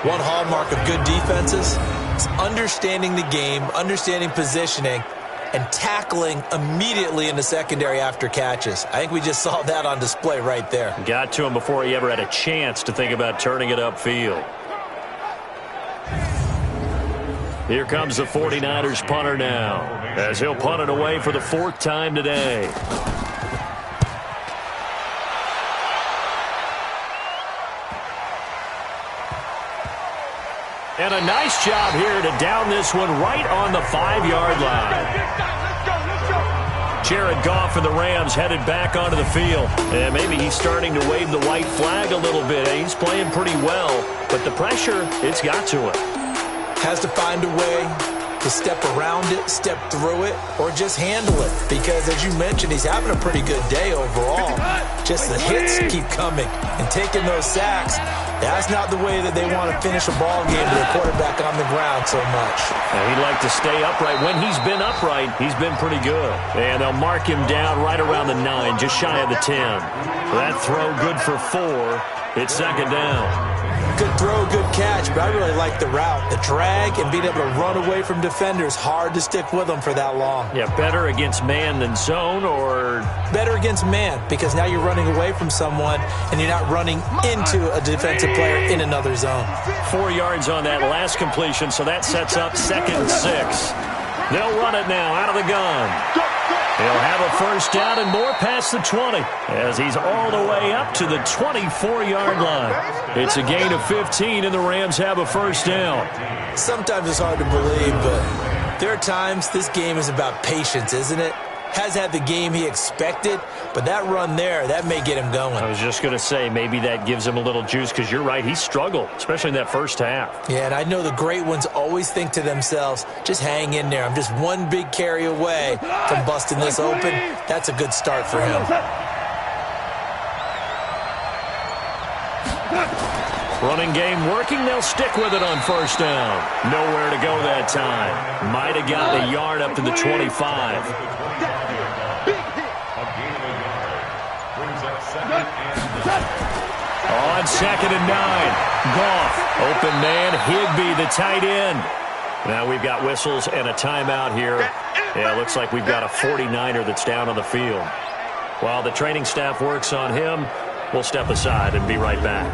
One hallmark of good defenses is understanding the game, understanding positioning, and tackling immediately in the secondary after catches. I think we just saw that on display right there. Got to him before he ever had a chance to think about turning it upfield. Here comes the 49ers punter now, as he'll punt it away for the 4th time today. And a nice job here to down this one right on the 5-yard line. Jared Goff and the Rams headed back onto the field. And maybe he's starting to wave the white flag a little bit. He's playing pretty well, but the pressure, it's got to him. Has to find a way to step around it, step through it, or just handle it. Because, as you mentioned, he's having a pretty good day overall. Just the hits keep coming and taking those sacks. That's not the way that they want to finish a ball game with a quarterback on the ground so much. He'd like to stay upright. When he's been upright, he's been pretty good. And they'll mark him down right around the 9, just shy of the 10. That throw good for 4. It's 2nd down. Good throw, good catch, but I really like the route. The drag and being able to run away from defenders, hard to stick with them for that long. Yeah, better against man than zone, or? Better against man, because now you're running away from someone and you're not running into a defensive player in another zone. 4 yards on that last completion, so that sets up 2nd and 6. They'll run it now out of the gun. He'll have a first down and more past the 20 as he's all the way up to the 24-yard line. It's a gain of 15, and the Rams have a first down. Sometimes it's hard to believe, but there are times this game is about patience, isn't it? has had the game he expected, but that run there, that may get him going. I was just going to say, maybe that gives him a little juice, because you're right, he struggled, especially in that first half. Yeah, and I know the great ones always think to themselves, just hang in there. I'm just one big carry away from busting this open. That's a good start for him. Running game working. They'll stick with it on first down. Nowhere to go that time. Might have gotten a yard up to the 25. On 2nd and 9. Goff. Open man. Higbee, the tight end. Now we've got whistles and a timeout here. Yeah, it looks like we've got a 49er that's down on the field. While the training staff works on him, we'll step aside and be right back.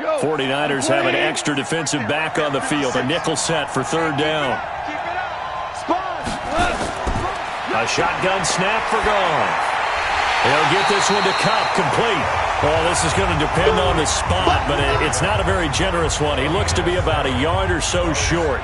Go. 49ers have an extra defensive back on the field. A nickel set for third down. A shotgun snap for Goff. They'll get this one to Cup, complete. Well, this is going to depend on the spot, but it's not a very generous one. He looks to be about a yard or so short.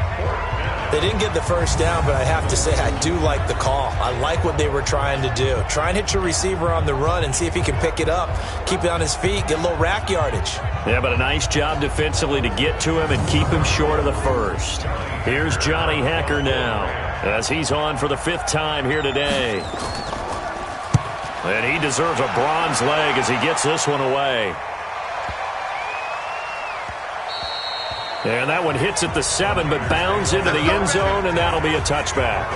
They didn't get the first down, but I have to say I do like the call. I like what they were trying to do. Try and hit your receiver on the run and see if he can pick it up, keep it on his feet, get a little rack yardage. Yeah, but a nice job defensively to get to him and keep him short of the first. Here's Johnny Hekker now, as he's on for the 5th time here today. And he deserves a bronze leg as he gets this one away. And that one hits at the 7, but bounds into the end zone, and that'll be a touchback.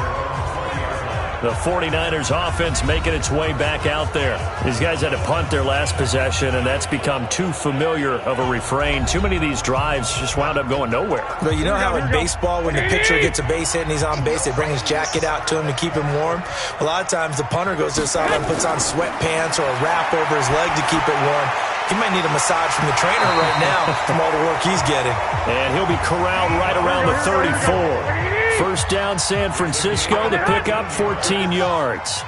The 49ers offense making its way back out there. These guys had to punt their last possession, and that's become too familiar of a refrain. Too many of these drives just wound up going nowhere. But you know how in baseball, when the pitcher gets a base hit and he's on base, they bring his jacket out to him to keep him warm? A lot of times the punter goes to the sideline, puts on sweatpants or a wrap over his leg to keep it warm. He might need a massage from the trainer right now from all the work he's getting. And he'll be corralled right around the 34. First down, San Francisco. The pickup, 14 yards.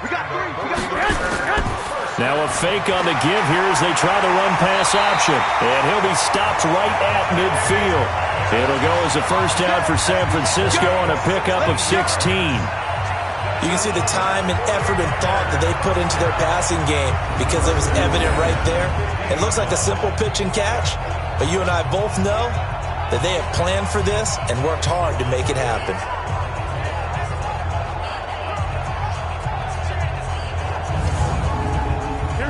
Now a fake on the give here as they try the run-pass option. And he'll be stopped right at midfield. It'll go as a first down for San Francisco on a pickup of 16. You can see the time and effort and thought that they put into their passing game because it was evident right there. It looks like a simple pitch and catch, but you and I both know that they have planned for this and worked hard to make it happen.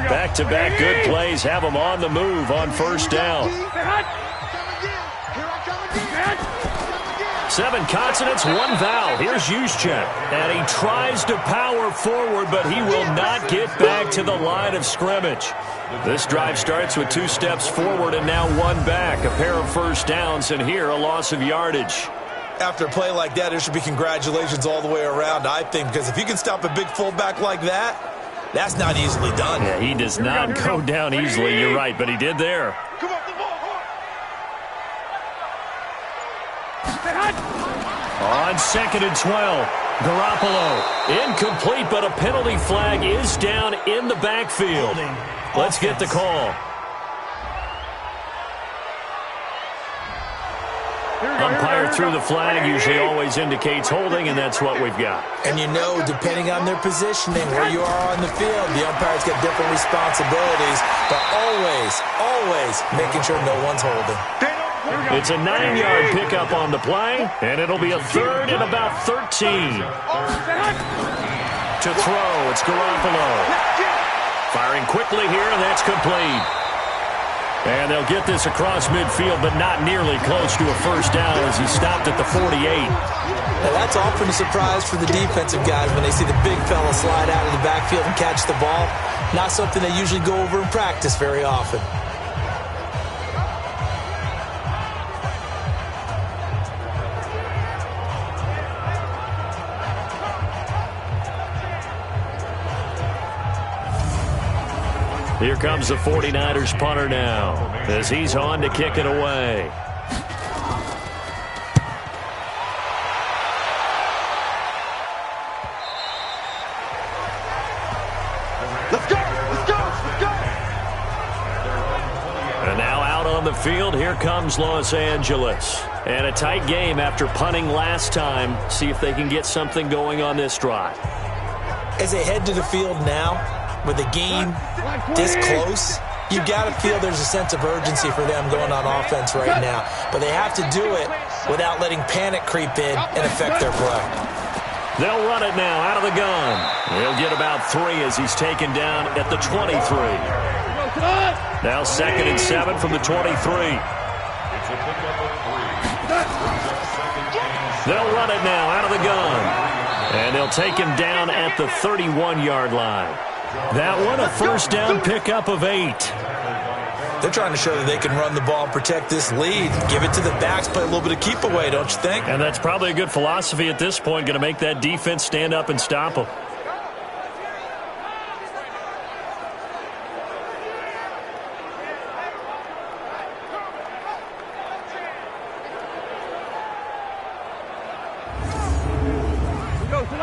Back-to-back good plays have them on the move on first down. 7 consonants, 1 vowel. Here's Juszczyk. And he tries to power forward, but he will not get back to the line of scrimmage. This drive starts with 2 steps forward and now 1 back. A pair of first downs, and here a loss of yardage. After a play like that, there should be congratulations all the way around, I think, because if you can stop a big fullback like that, that's not easily done. Yeah, he does not go down easily, you're right, but he did there. On 2nd and 12, Garoppolo. Incomplete, but a penalty flag is down in the backfield. Let's get the call. Umpire threw the flag, usually always indicates holding, and that's what we've got. And you know, depending on their positioning, where you are on the field, the umpire's got different responsibilities, but always making sure no one's holding. It's a 9-yard pickup on the play, and it'll be a 3rd and about 13. To throw, it's Garoppolo. Firing quickly here, and that's complete. And they'll get this across midfield, but not nearly close to a first down as he stopped at the 48. Now that's often a surprise for the defensive guys when they see the big fella slide out of the backfield and catch the ball. Not something they usually go over in practice very often. Here comes the 49ers punter now as he's on to kick it away. Let's go! Let's go! Let's go! And now out on the field, here comes Los Angeles. And a tight game after punting last time. See if they can get something going on this drive. As they head to the field now, with the game this close, you got to feel there's a sense of urgency for them going on offense right now. But they have to do it without letting panic creep in and affect their play. They'll run it now out of the gun. He'll get about 3 as he's taken down at the 23. Now 2nd and 7 from the 23. They'll run it now out of the gun. And they'll take him down at the 31-yard line. That one a first down pickup of 8. They're trying to show that they can run the ball and protect this lead. Give it to the backs, play a little bit of keep away, don't you think? And that's probably a good philosophy at this point, going to make that defense stand up and stop them.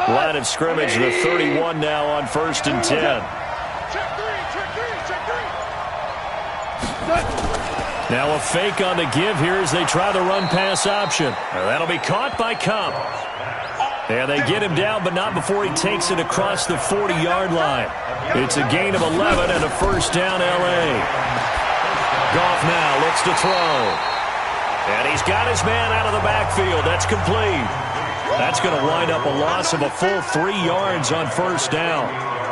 Line of scrimmage, the 31 now on 1st and 10. Now a fake on the give here as they try the run-pass option. That'll be caught by Cup. And they get him down, but not before he takes it across the 40-yard line. It's a gain of 11 and a first down L.A. Goff now looks to throw. And he's got his man out of the backfield. That's complete. That's going to wind up a loss of a full 3 yards on first down.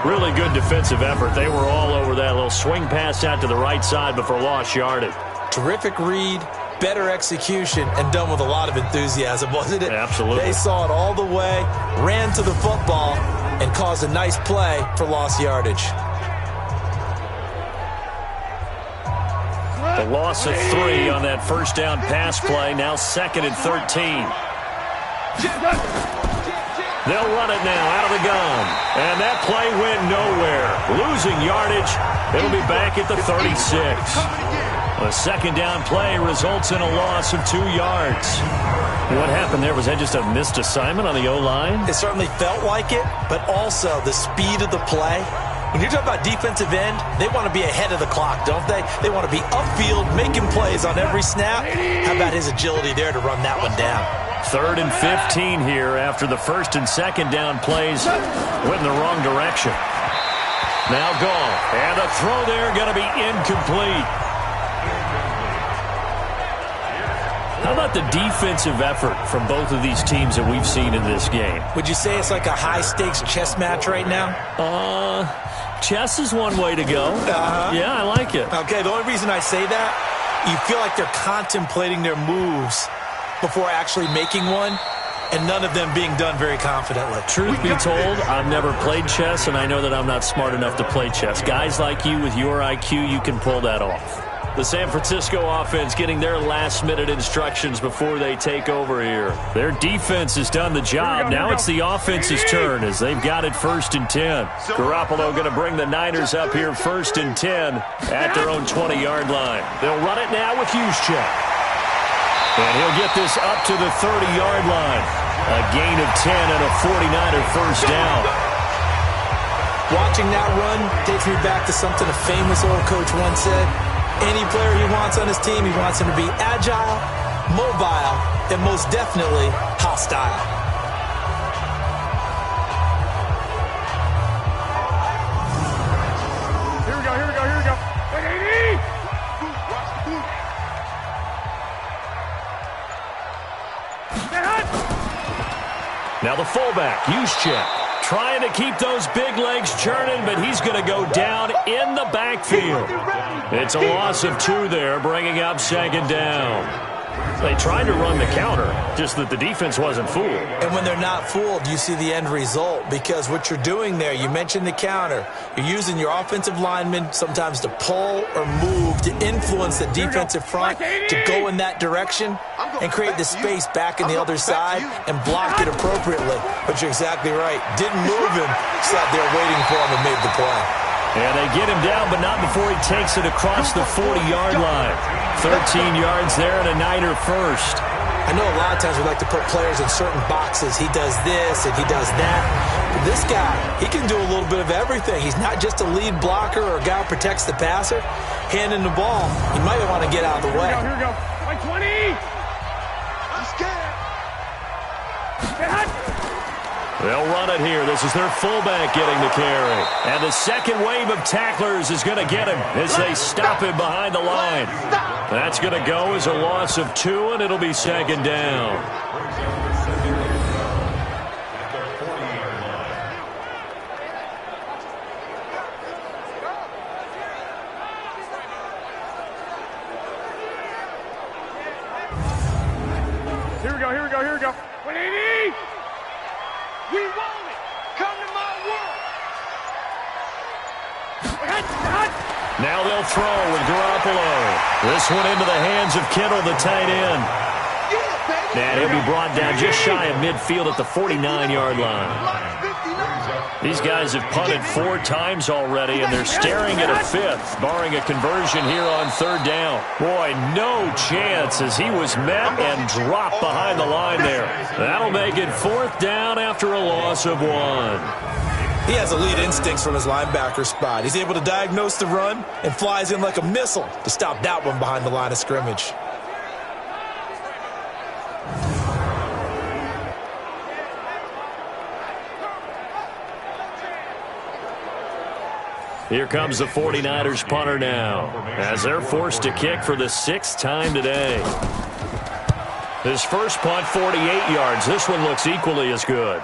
Really good defensive effort. They were all over that little swing pass out to the right side before lost yardage. Terrific read, better execution, and done with a lot of enthusiasm, wasn't it? Absolutely. They saw it all the way, ran to the football, and caused a nice play for lost yardage. The loss of 3 on that first down pass play. Now 2nd and 13. They'll run it now out of the gun. And that play went nowhere. Losing yardage. It'll be back at the 36. A second down play results in a loss of 2 yards. What happened there? Was that just a missed assignment on the O-line? It certainly felt like it, but also the speed of the play. When you're talking about defensive end, they want to be ahead of the clock, don't they? They want to be upfield, making plays on every snap. How about his agility there to run that one down? 3rd and 15 here after the 1st and 2nd down plays went in the wrong direction. Now Goff. And a throw there going to be incomplete. How about the defensive effort from both of these teams that we've seen in this game? Would you say it's like a high-stakes chess match right now? Chess is one way to go. Yeah, I like it. Okay, the only reason I say that, you feel like they're contemplating their moves before actually making one, and none of them being done very confidently. Truth be told, I've never played chess, and I know that I'm not smart enough to play chess. Guys like you with your IQ, you can pull that off. The San Francisco offense getting their last-minute instructions before they take over here. Their defense has done the job. Now it's the offense's turn as they've got it 1st and 10. Garoppolo going to bring the Niners up here 1st and 10 at their own 20-yard line. They'll run it now with Juszczyk. And he'll get this up to the 30-yard line. A gain of 10 and a 49er first down. Watching that run takes me back to something a famous old coach once said. Any player he wants on his team, he wants him to be agile, mobile, and most definitely hostile. Here we go, here we go, here we go. Now the fullback, Juszczyk, trying to keep those big legs churning, but he's going to go down in the backfield. It's a loss of 2 there, bringing up 2nd down. They tried to run the counter, just that the defense wasn't fooled. And when they're not fooled, you see the end result, because what you're doing there, you mentioned the counter. You're using your offensive linemen sometimes to pull or move to influence the defensive front to go in that direction and create the space back in the other side and block it appropriately. But you're exactly right. Didn't move him, sat there waiting for him and made the play. And they get him down, but not before he takes it across the 40-yard line. 13 yards there and a Niner first. I know a lot of times we like to put players in certain boxes. He does this and he does that. But this guy, he can do a little bit of everything. He's not just a lead blocker or a guy who protects the passer. Handing the ball, he might want to get out of the way. Here we go, here we go. Like 20. They'll run it here. This is their fullback getting the carry. And the second wave of tacklers is going to get him as they stop him behind the line. That's going to go as a loss of 2, and it'll be second down. Here we go. 180! We want it! Come to my world! Now they'll throw with Garoppolo. This one into the hands of Kittle, the tight end. And he'll be brought down just shy of midfield at the 49-yard line. These guys have punted 4 times already, and they're staring at a 5th, barring a conversion here on 3rd down. Boy, no chance as he was met and dropped behind the line there. That'll make it 4th down after a loss of 1. He has elite instincts from his linebacker spot. He's able to diagnose the run and flies in like a missile to stop that one behind the line of scrimmage. Here comes the 49ers punter now, as they're forced to kick for the 6th time today. His first punt, 48 yards. This one looks equally as good.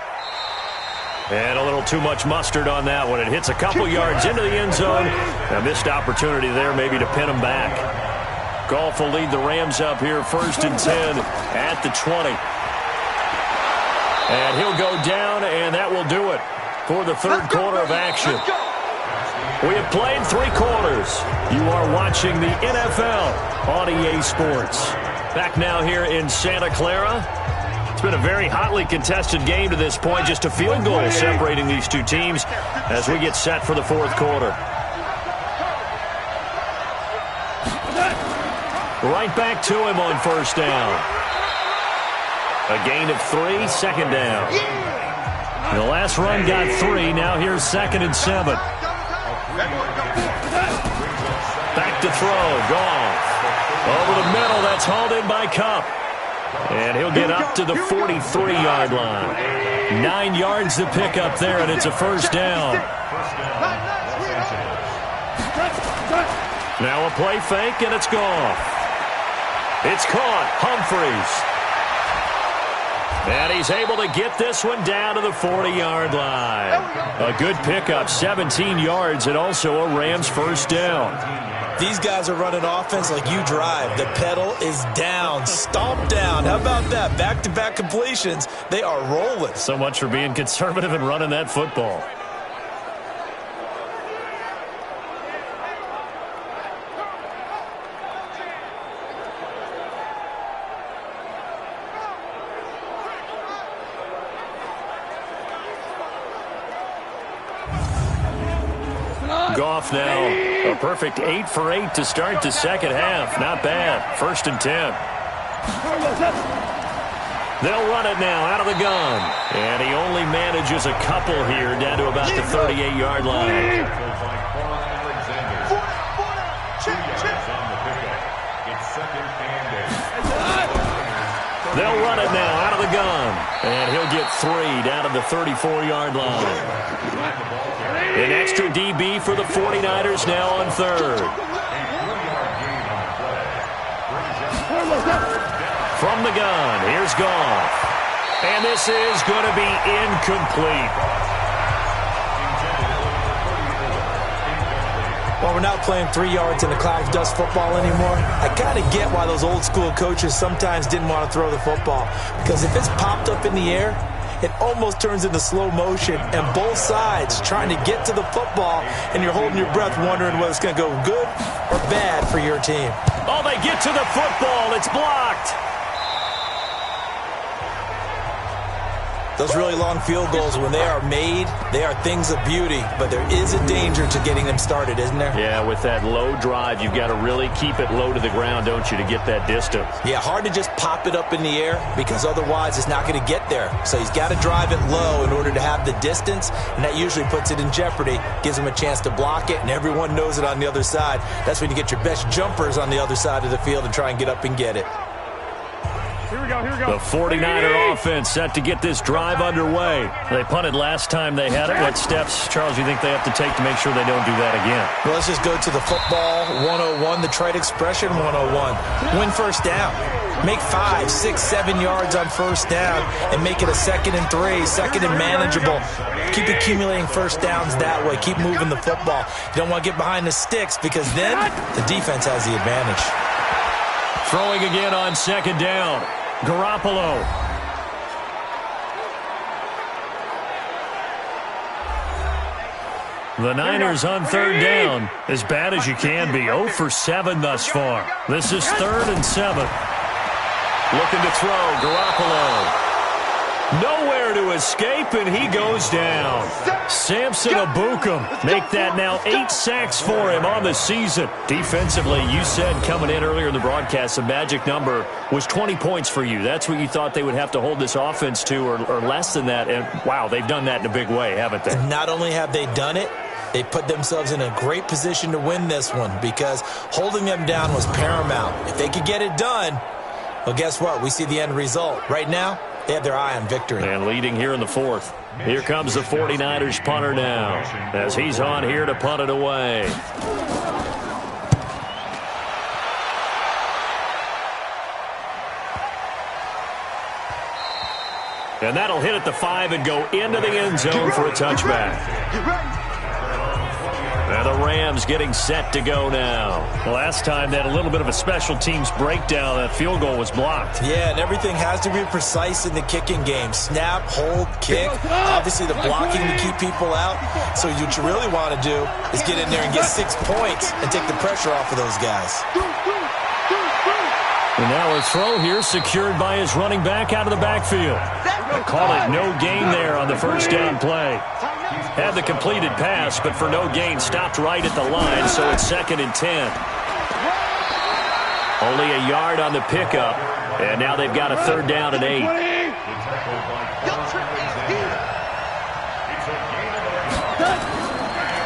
And a little too much mustard on that one. It hits a couple yards into the end zone. A missed opportunity there maybe to pin him back. Goff will lead the Rams up here 1st and 10 at the 20. And he'll go down, and that will do it for the 3rd quarter of action. We have played 3 quarters. You are watching the NFL on EA Sports. Back now here in Santa Clara. It's been a very hotly contested game to this point. Just a field goal separating these 2 teams as we get set for the 4th quarter. Right back to him on 1st down. A gain of 3, 2nd down. The last run got 3. Now here's 2nd and 7. Back to throw. Goff. Over the middle. That's hauled in by Kupp. And he'll get up to the 43-yard line. 9 yards to pick up there, and it's a 1st down. Now a play fake, and it's Goff. It's caught. Humphries. And he's able to get this one down to the 40-yard line. A good pickup, 17 yards, and also a Rams 1st down. These guys are running offense like you drive. The pedal is down, stomp down. How about that? Back-to-back completions. They are rolling. So much for being conservative and running that football. Goff now, a perfect 8 for 8 to start the 2nd half. Not bad. 1st and 10. They'll run it now out of the gun. And he only manages a couple here down to about the 38-yard line. They'll run it now out of the gun. And he'll get 3 down to the 34-yard line. An extra DB for the 49ers now on 3rd. From the gun, here's Goff. And this is going to be incomplete. Well, we're not playing 3 yards in the cloud of dust football anymore. I kind of get why those old school coaches sometimes didn't want to throw the football. Because if it's popped up in the air, it almost turns into slow motion, and both sides trying to get to the football, and you're holding your breath wondering whether it's going to go good or bad for your team. Oh, they get to the football. It's blocked. Those really long field goals, when they are made, they are things of beauty, but there is a danger to getting them started, isn't there? Yeah, with that low drive, you've got to really keep it low to the ground, don't you, to get that distance. Yeah, hard to just pop it up in the air because otherwise it's not going to get there. So he's got to drive it low in order to have the distance, and that usually puts it in jeopardy, gives him a chance to block it, and everyone knows it on the other side. That's when you get your best jumpers on the other side of the field and try and get up and get it. Here we go. The 49er offense set to get this drive underway. They punted last time they had it. What steps, Charles, you think they have to take to make sure they don't do that again? Well, let's just go to the football 101, the trade expression 101. Win first down. Make 5, 6, 7 yards on first down and make it a 2nd and 3, 2nd and manageable. Keep accumulating first downs that way. Keep moving the football. You don't want to get behind the sticks because then the defense has the advantage. Throwing again on 2nd down. Garoppolo. The Niners on 3rd down. As bad as you can be. 0 for 7 thus far. This is 3rd and 7. Looking to throw. Garoppolo. Nowhere to escape, and he goes down. Samson Abukum. Make that now 8 sacks for him on the season. Defensively, you said coming in earlier in the broadcast, the magic number was 20 points for you. That's what you thought they would have to hold this offense to, or less than that. And, wow, they've done that in a big way, haven't they? And not only have they done it, they put themselves in a great position to win this one because holding them down was paramount. If they could get it done, well, guess what? We see the end result. Right now, they have their eye on victory. And leading here in the 4th. Here comes the 49ers punter now as he's on here to punt it away. And that'll hit at the 5 and go into the end zone for a touchback. And the Rams getting set to go now. Last time they had a little bit of a special teams breakdown. That field goal was blocked. Yeah, and everything has to be precise in the kicking game. Snap, hold, kick. Obviously the blocking to keep people out. So what you really want to do is get in there and get 6 points and take the pressure off of those guys. And now a throw here secured by his running back out of the backfield. They call it no gain there on the first down play. Had the completed pass, but for no gain, stopped right at the line, so it's 2nd and 10. Only a yard on the pickup, and now they've got a 3rd down and 8.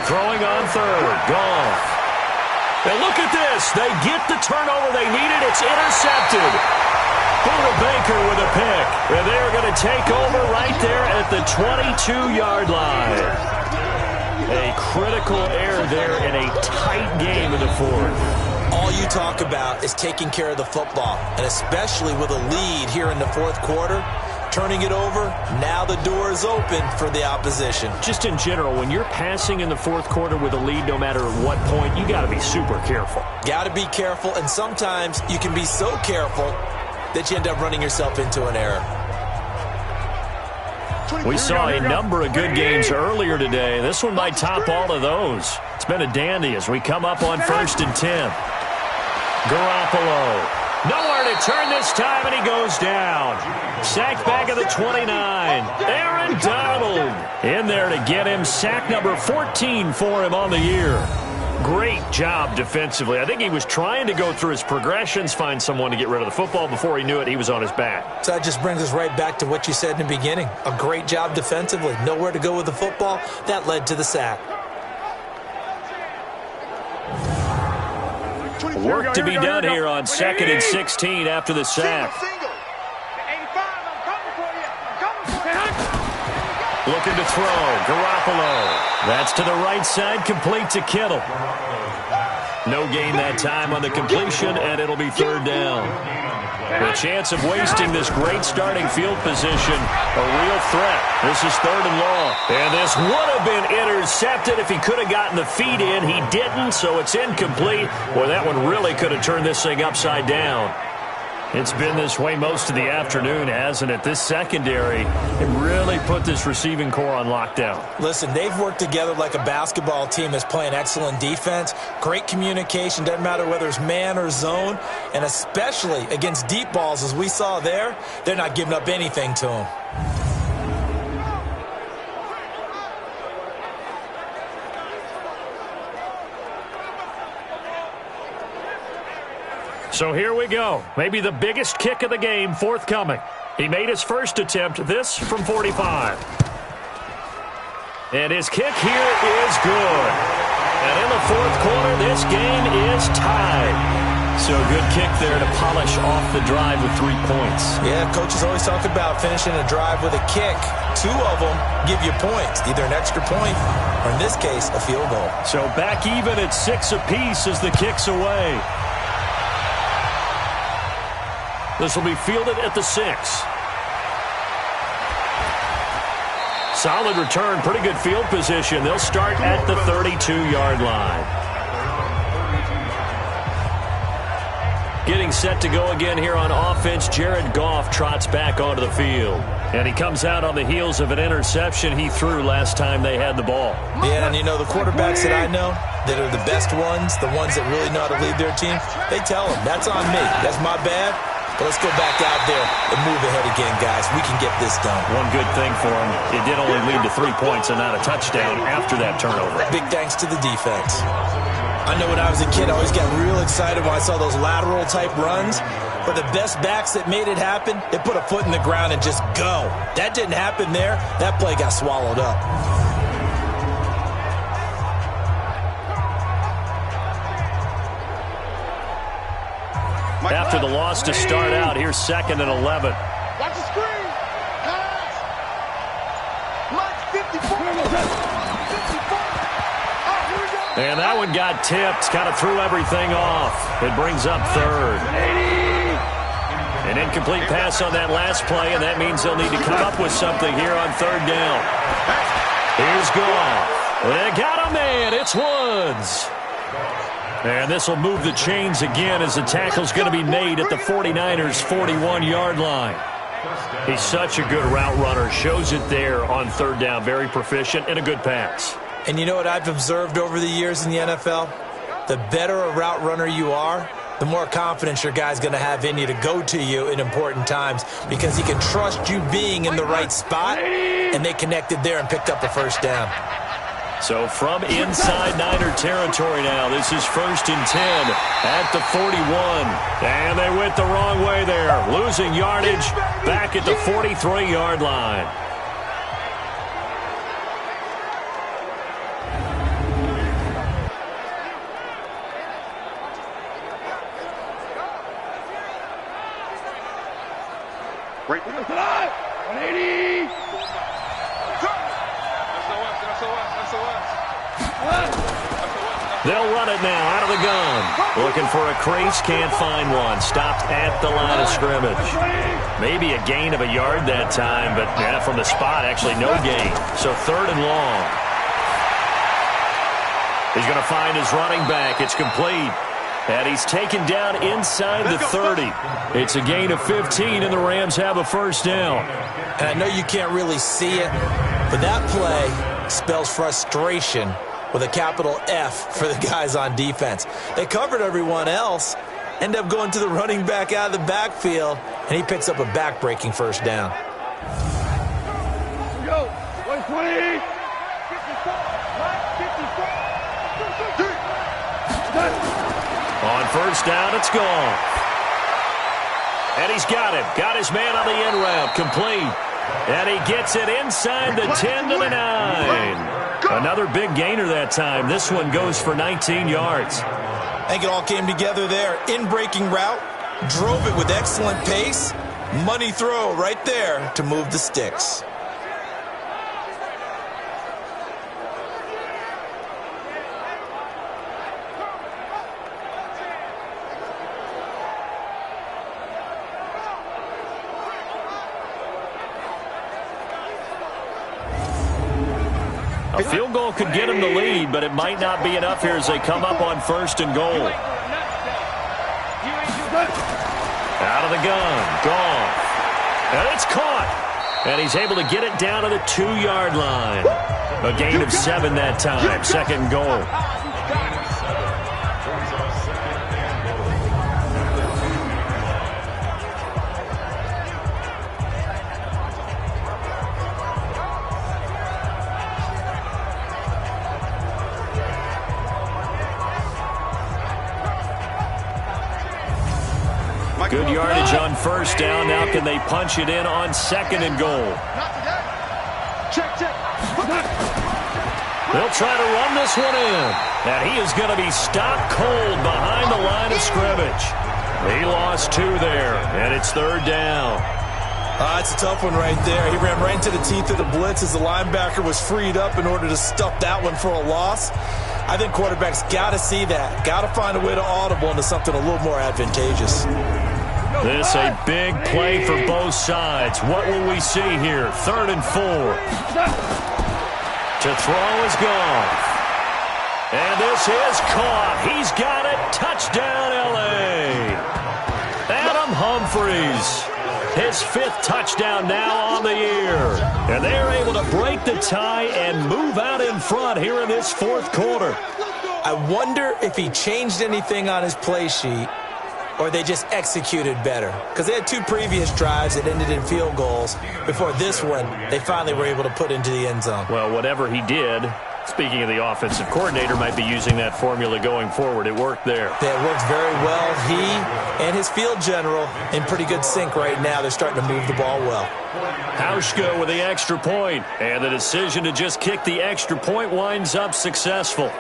Throwing on 3rd, Goff. And look at this. They get the turnover they needed. It's intercepted. Buda Baker with a pick. And they're going to take over right there at the 22-yard line. A critical error there in a tight game in the 4th. All you talk about is taking care of the football, and especially with a lead here in the 4th quarter, turning it over, now the door is open for the opposition. Just in general, when you're passing in the 4th quarter with a lead, no matter what point, you got to be super careful. Got to be careful, and sometimes you can be so careful that you end up running yourself into an error. We saw a number of good games earlier today. This one might top all of those. It's been a dandy as we come up on 1st and 10. Garoppolo. Nowhere to turn this time, and he goes down. Sacked back at the 29. Aaron Donald in there to get him. Sack number 14 for him on the year. Great job defensively. I think he was trying to go through his progressions, find someone to get rid of the football. Before he knew it, he was on his back. So that just brings us right back to what you said in the beginning. A great job defensively. Nowhere to go with the football. That led to the sack. Work to be done here on 2nd and 16 after the sack. Looking to throw. Garoppolo. That's to the right side, complete to Kittle. No gain that time on the completion, and it'll be 3rd down. The chance of wasting this great starting field position, a real threat. This is 3rd and long. And this would have been intercepted if he could have gotten the feet in. He didn't, so it's incomplete. Boy, that one really could have turned this thing upside down. It's been this way most of the afternoon, hasn't it? This secondary, it really put this receiving core on lockdown. Listen, they've worked together like a basketball team that's playing excellent defense. Great communication, doesn't matter whether it's man or zone. And especially against deep balls, as we saw there, they're not giving up anything to them. So here we go. Maybe the biggest kick of the game forthcoming. He made his first attempt, this from 45. And his kick here is good. And in the 4th quarter, this game is tied. So good kick there to polish off the drive with 3 points. Yeah, coaches always talk about finishing a drive with a kick. 2 of them give you points, either an extra point or, in this case, a field goal. So back even at 6 apiece as the kick's away. This will be fielded at the 6. Solid return, pretty good field position. They'll start at the 32-yard line. Getting set to go again here on offense, Jared Goff trots back onto the field. And he comes out on the heels of an interception he threw last time they had the ball. Yeah, and you know, the quarterbacks that I know that are the best ones, the ones that really know how to lead their team, they tell them, that's on me. That's my bad. But let's go back out there and move ahead again, guys. We can get this done. One good thing for him, it did only lead to 3 points and not a touchdown after that turnover. Big thanks to the defense. I know when I was a kid, I always got real excited when I saw those lateral-type runs. But the best backs that made it happen, they put a foot in the ground and just go. That didn't happen there. That play got swallowed up. After the loss to start out, here's 2nd and 11. Watch the screen. Pass. Mike 54. And that one got tipped, kind of threw everything off. It brings up 3rd. An incomplete pass on that last play, and that means they'll need to come up with something here on 3rd down. Here's Goff. They got a man. It's Woods. And this will move the chains again as the tackle's going to be made at the 49ers' 41-yard line. He's such a good route runner. Shows it there on 3rd down. Very proficient and a good pass. And you know what I've observed over the years in the NFL? The better a route runner you are, the more confidence your guy's going to have in you to go to you in important times because he can trust you being in the right spot, and they connected there and picked up a 1st down. So from inside Niner territory now, this is 1st and 10 at the 41. And they went the wrong way there, losing yardage back at the 43-yard line. Right. 180. They'll run it now out of the gun. Looking for a crease, can't find one. Stopped at the line of scrimmage. Maybe a gain of a yard that time, but yeah, from the spot, actually no gain. So 3rd and long. He's going to find his running back. It's complete. And he's taken down inside the 30. It's a gain of 15, and the Rams have a 1st down. And I know you can't really see it, but that play spells frustration with a capital F for the guys on defense. They covered everyone else, end up going to the running back out of the backfield, and he picks up a back-breaking 1st down. Here we go. 120. 54. On 1st down, it's gone. And he's got him. Got his man on the in route. Complete. And he gets it inside the 10 to the 9. Another big gainer that time. This one goes for 19 yards. I think it all came together there. In-breaking route. Drove it with excellent pace. Money throw right there to move the sticks. A field goal could get him the lead, but it might not be enough here as they come up on 1st and goal. Out of the gun. Gone. And it's caught. And he's able to get it down to the 2-yard line. A gain of 7 that time. 2nd and goal. Good yardage on 1st down. Now can they punch it in on 2nd and goal? Check. They'll try to run this one in. And he is going to be stopped cold behind the line of scrimmage. He lost 2 there, and it's 3rd down. It's a tough one right there. He ran right into the teeth of the blitz as the linebacker was freed up in order to stuff that one for a loss. I think quarterbacks got to see that. Got to find a way to audible into something a little more advantageous. This a big play for both sides. What will we see here? 3rd and 4. To throw is gone. And this is caught. He's got it. Touchdown, L.A. Adam Humphries. His 5th touchdown now on the year. And they're able to break the tie and move out in front here in this 4th quarter. I wonder if he changed anything on his play sheet or they just executed better. Because they had 2 previous drives that ended in field goals. Before this one, they finally were able to put into the end zone. Well, whatever he did, speaking of the offensive coordinator, might be using that formula going forward. It worked there. That worked very well. He and his field general in pretty good sync right now. They're starting to move the ball well. Hauschka with the extra point, and the decision to just kick the extra point winds up successful.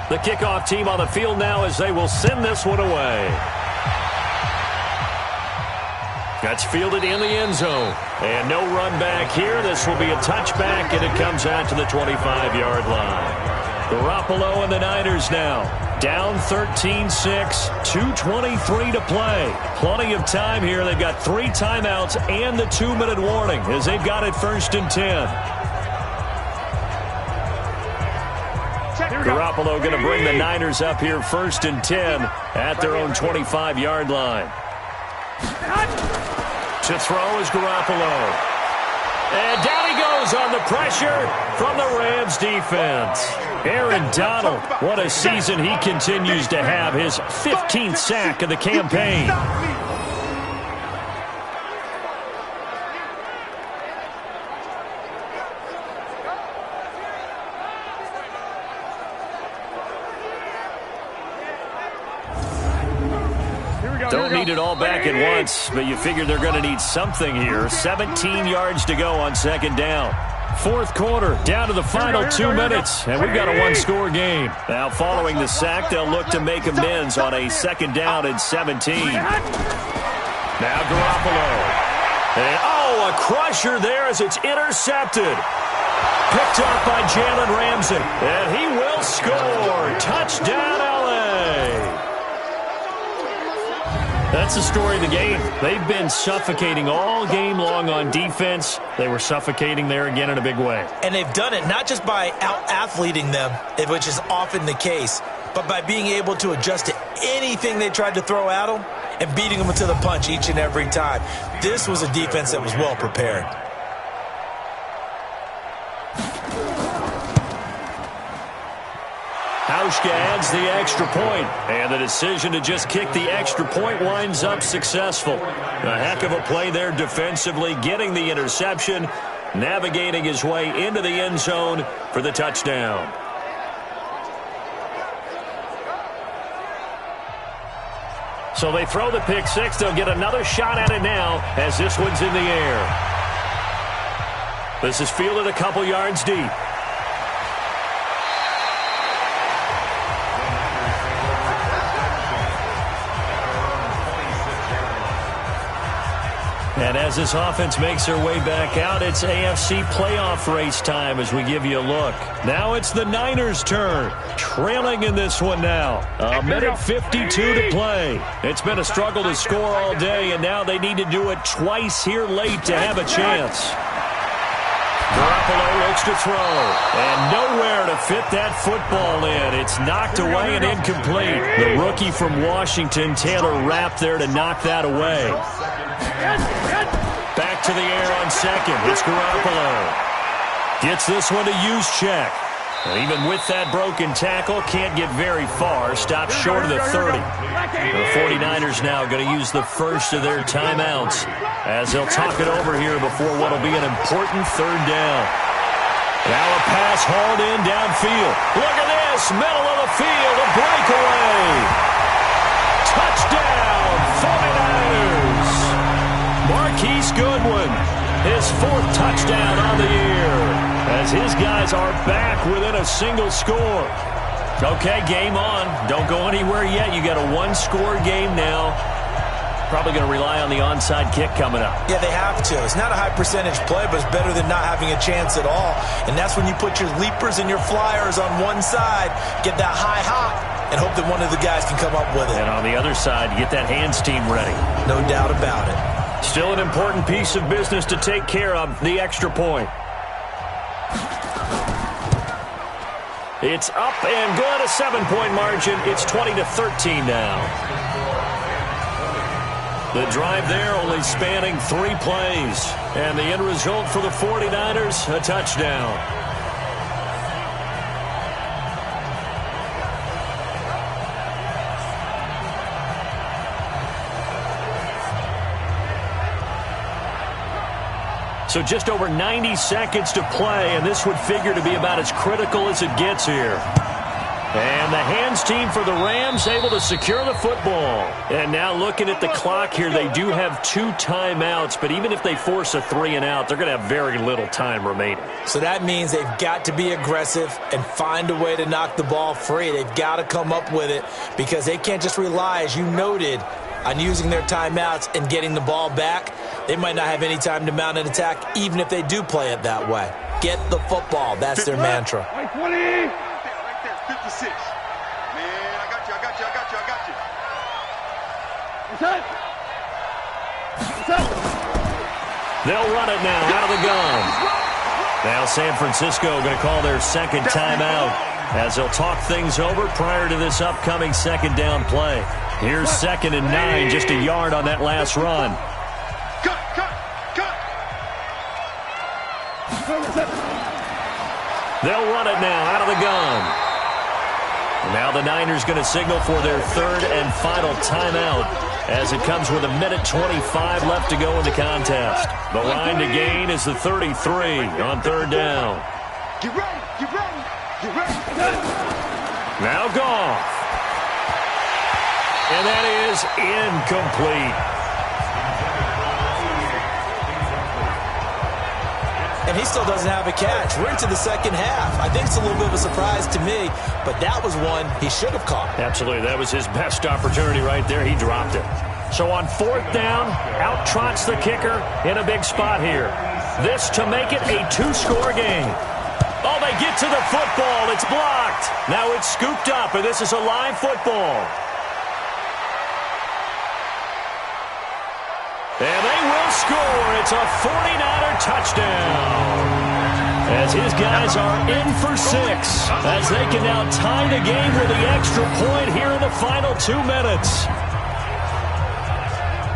The kickoff team on the field now as they will send this one away. That's fielded in the end zone. And no run back here. This will be a touchback, and it comes out to the 25-yard line. Garoppolo and the Niners now. Down 13-6, 2:23 to play. Plenty of time here. They've got 3 timeouts and the 2-minute warning as they've got it 1st and 10. Garoppolo going to bring the Niners up here 1st and 10 at their own 25-yard line. To throw is Garoppolo. And down he goes on the pressure from the Rams defense. Aaron Donald, what a season he continues to have. His 15th sack of the campaign. Don't need it all back at once, but you figure they're going to need something here. 17 yards to go on 2nd down. 4th quarter, down to the final 2 minutes, and we've got a 1-score game. Now, following the sack, they'll look to make amends on a 2nd down and 17. Now Garoppolo. And, a crusher there as it's intercepted. Picked up by Jalen Ramsey, and he will score. Touchdown, L.A. That's the story of the game. They've been suffocating all game long on defense. They were suffocating there again in a big way. And they've done it not just by out-athleting them, which is often the case, but by being able to adjust to anything they tried to throw at them and beating them to the punch each and every time. This was a defense that was well prepared. Hauschka adds the extra point, and the decision to just kick the extra point winds up successful. A heck of a play there defensively, getting the interception, navigating his way into the end zone for the touchdown. So they throw the pick six. They'll get another shot at it now as this one's in the air. This is fielded a couple yards deep. And as this offense makes their way back out, it's AFC playoff race time as we give you a look. Now it's the Niners' turn. Trailing in this one now. A minute 52 to play. It's been a struggle to score all day, and now they need to do it twice here late to have a chance. Garoppolo looks to throw, and nowhere to fit that football in. It's knocked away and incomplete. The rookie from Washington, Taylor Rapp, there to knock that away. Back to the air on second. It's Garoppolo. Gets this one to Juszczyk. And even with that broken tackle, can't get very far. Stops short of the 30. The 49ers now going to use the first of their timeouts as they'll talk it over here before what will be an important third down. Now a pass hauled in downfield. Look at this. Middle of the field. A breakaway. touchdown, 49ers. Marquise Goodwin, his 4th touchdown on the year, as his guys are back within a single score. Okay, game on. Don't go anywhere yet. You got a 1-score game now. Probably going to rely on the onside kick coming up. Yeah, they have to. It's not a high-percentage play, but it's better than not having a chance at all. And that's when you put your leapers and your flyers on one side, get that high hop, and hope that one of the guys can come up with it. And on the other side, you get that hands team ready. No doubt about it. Still an important piece of business to take care of, the extra point. It's up and good, a 7-point margin. It's 20-13 now. The drive there only spanning 3 plays. And the end result for the 49ers, a touchdown. So just over 90 seconds to play, and this would figure to be about as critical as it gets here. And the hands team for the Rams able to secure the football. And now looking at the clock here, they do have 2 timeouts, but even if they force a 3-and-out, they're going to have very little time remaining. So that means they've got to be aggressive and find a way to knock the ball free. They've got to come up with it because they can't just rely, as you noted, on using their timeouts and getting the ball back. They might not have any time to mount an attack, even if they do play it that way. Get the football. That's their mantra. 20. 56. Man, I got you. They'll run it now out of the gun. Now San Francisco going to call their second timeout as they'll talk things over prior to this upcoming second down play. Here's 2nd and 9, just a yard on that last run. Cut. They'll run it now out of the gun. Now the Niners going to signal for their 3rd and final timeout as it comes with 1:25 left to go in the contest. The line to gain is the 33 on 3rd down. Get ready. Now Goff. And that is incomplete. And he still doesn't have a catch. We're into the second half. I think it's a little bit of a surprise to me, but that was one he should have caught. Absolutely. That was his best opportunity right there. He dropped it. So on 4th down, out trots the kicker in a big spot here. This to make it a 2-score game. Oh, they get to the football. It's blocked. Now it's scooped up, and this is a live football. And they will score. It's a 49er touchdown. As his guys are in for 6. As they can now tie the game with the extra point here in the final 2 minutes.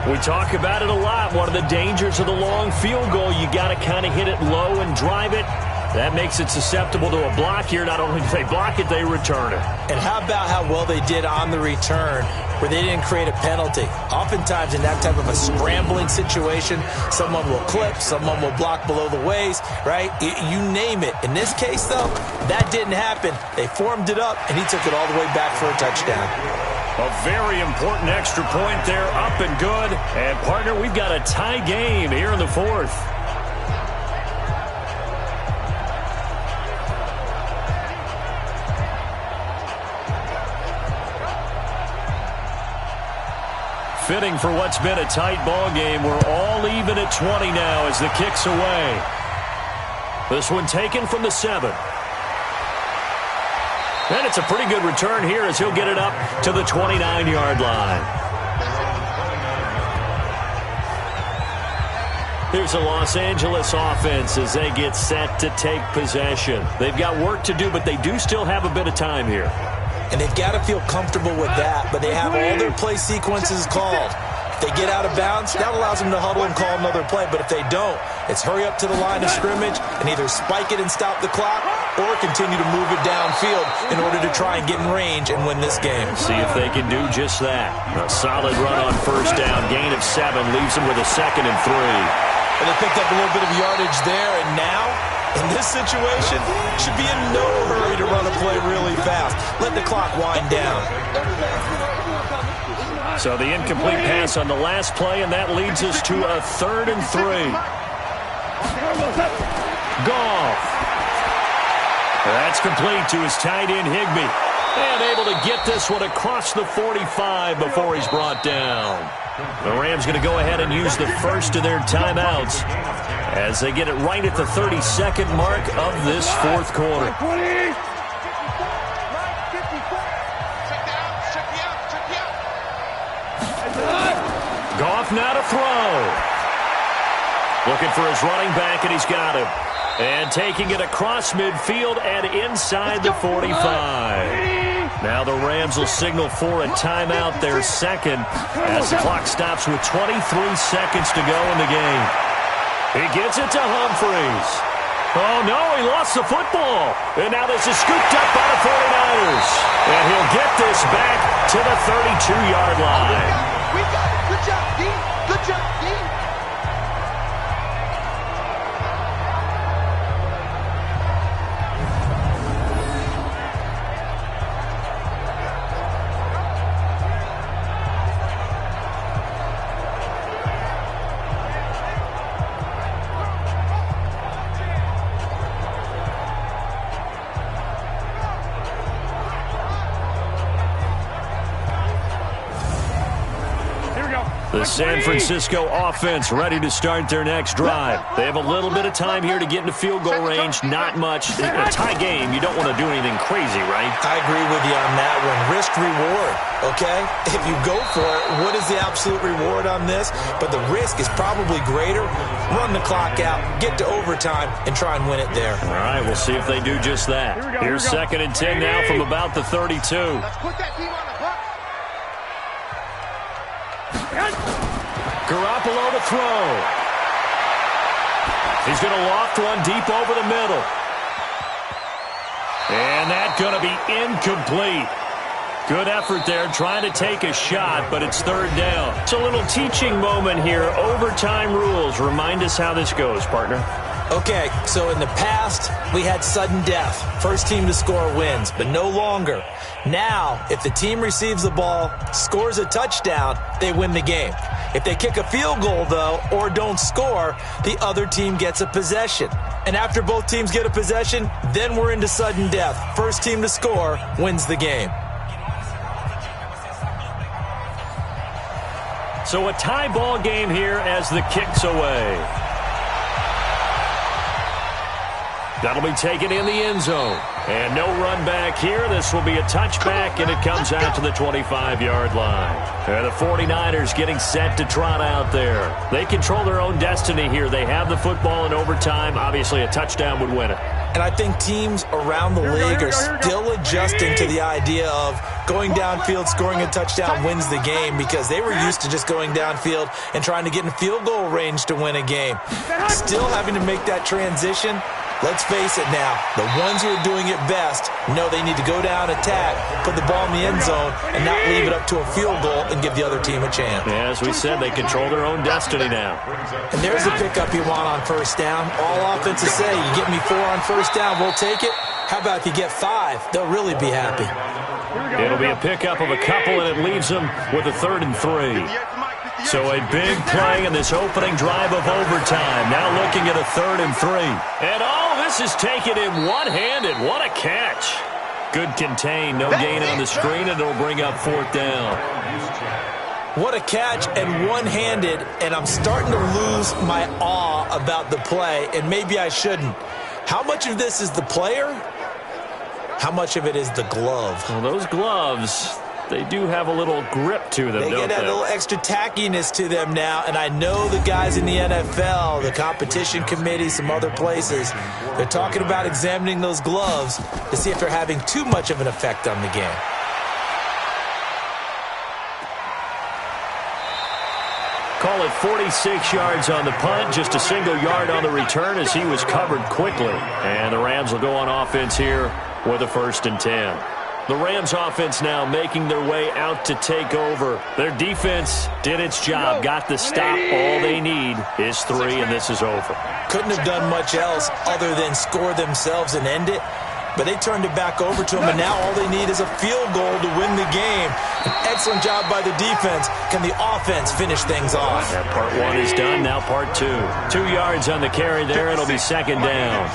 We talk about it a lot. One of the dangers of the long field goal, you got to kind of hit it low and drive it. That makes it susceptible to a block here. Not only do they block it, they return it. And how about how well they did on the return where they didn't create a penalty? Oftentimes in that type of a scrambling situation, someone will clip, someone will block below the waist, right? You name it. In this case, though, that didn't happen. They formed it up, and he took it all the way back for a touchdown. A very important extra point there, up and good. And, partner, we've got a tie game here in the 4th. Fitting for what's been a tight ball game. We're all even at 20 now as the kick's away. This one taken from the 7. And it's a pretty good return here as he'll get it up to the 29-yard line. Here's the Los Angeles offense as they get set to take possession. They've got work to do, but they do still have a bit of time here. And they've got to feel comfortable with that, but they have all their play sequences called. If they get out of bounds, that allows them to huddle and call another play. But if they don't, it's hurry up to the line of scrimmage and either spike it and stop the clock or continue to move it downfield in order to try and get in range and win this game. See if they can do just that. A solid run on 1st down, gain of 7, leaves them with a 2nd and 3. And they picked up a little bit of yardage there, and now, in this situation, should be in no hurry to run a play really fast. Let the clock wind down. So the incomplete pass on the last play, and that leads us to a 3rd and 3. Goff. That's complete to his tight end, Higbee. And able to get this one across the 45 before he's brought down. The Rams going to go ahead and use the first of their timeouts as they get it right at the 32nd mark of this 4th quarter. Goff now to throw. Looking for his running back, and he's got him. And taking it across midfield and inside the 45. Now the Rams will signal for a timeout, their second, as the clock stops with 23 seconds to go in the game. He gets it to Humphries. Oh, no, he lost the football. And now this is scooped up by the 49ers. And he'll get this back to the 32-yard line. We got it. Good job, D. Good job, D. The San Francisco offense ready to start their next drive. They have a little bit of time here to get into field goal range. Not much. A tie game, you don't want to do anything crazy, right? I agree with you on that one. Risk reward, okay? If you go for it, what is the absolute reward on this? But the risk is probably greater. Run the clock out, get to overtime, and try and win it there. All right, we'll see if they do just that. Here's 2nd and 10 now from about the 32. Let's put that team on the clock. Garoppolo to throw. He's going to loft one deep over the middle. And that's going to be incomplete. Good effort there, trying to take a shot, but it's 3rd down. It's a little teaching moment here. Overtime rules. Remind us how this goes, partner. Okay, so in the past, we had sudden death. First team to score wins, but no longer. Now, if the team receives the ball, scores a touchdown, they win the game. If they kick a field goal, though, or don't score, the other team gets a possession. And after both teams get a possession, then we're into sudden death. First team to score wins the game. So a tie ball game here as the kick's away. That'll be taken in the end zone. And no run back here. This will be a touchback, and it comes out to the 25-yard line. And the 49ers getting set to trot out there. They control their own destiny here. They have the football in overtime. Obviously, a touchdown would win it. And I think teams around the league are still adjusting to the idea of going downfield, scoring a touchdown wins the game, because they were used to just going downfield and trying to get in field goal range to win a game. Still having to make that transition. Let's face it now, the ones who are doing it best know they need to go down, attack, put the ball in the end zone, and not leave it up to a field goal and give the other team a chance. Yeah, as we said, they control their own destiny now. And there's the pickup you want on 1st down. All offenses say, you get me 4 on 1st down, we'll take it. How about if you get 5? They'll really be happy. It'll be a pickup of a couple, and it leaves them with a 3rd and 3. So a big play in this opening drive of overtime. Now looking at a 3rd and 3. And all this is taken in one-handed. What a catch. Good contain. No gain on the screen, and it'll bring up 4th down. What a catch, and one-handed, and I'm starting to lose my awe about the play, and maybe I shouldn't. How much of this is the player? How much of it is the glove? Well, those gloves, they do have a little grip to them, they don't get that little extra tackiness to them now, and I know the guys in the NFL, the competition committee, some other places, they're talking about examining those gloves to see if they're having too much of an effect on the game. Call it 46 yards on the punt, just a single yard on the return as he was covered quickly. And the Rams will go on offense here with a 1st and 10. The Rams offense now making their way out to take over. Their defense did its job, got the stop. All they need is 3, and this is over. Couldn't have done much else other than score themselves and end it. but they turned it back over to him, and now all they need is a field goal to win the game. An excellent job by the defense. Can the offense finish things off? That part one is done, now part two. 2 yards on the carry there. It'll be second down.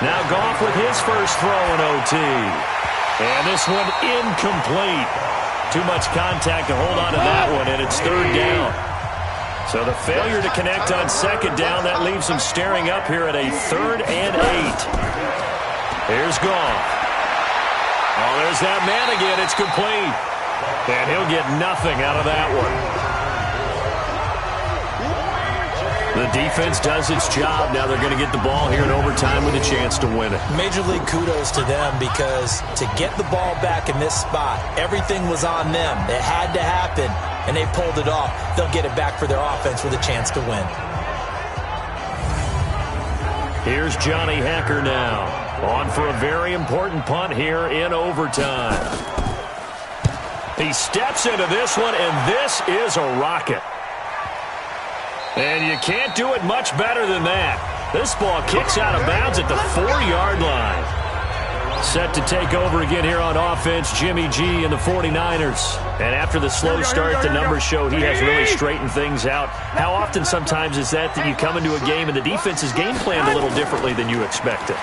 Now Goff with his first throw in OT. And this one incomplete. Too much contact to hold on to that one, and it's third down. So the failure to connect on second down, that leaves him staring up here at a 3rd and 8. Here's Goff. Oh, there's that man again. It's complete. And he'll get nothing out of that one. The defense does its job. Now they're going to get the ball here in overtime with a chance to win it. Major league kudos to them, because to get the ball back in this spot, everything was on them. It had to happen, and they pulled it off. They'll get it back for their offense with a chance to win. Here's Johnny Hecker now, on for a very important punt here in overtime. He steps into this one, and this is a rocket. And you can't do it much better than that. This ball kicks out of bounds at the 4-yard line. Set to take over again here on offense, Jimmy G and the 49ers. And after the slow start, the numbers show he has really straightened things out. How often sometimes is that you come into a game and the defense is game planned a little differently than you expected?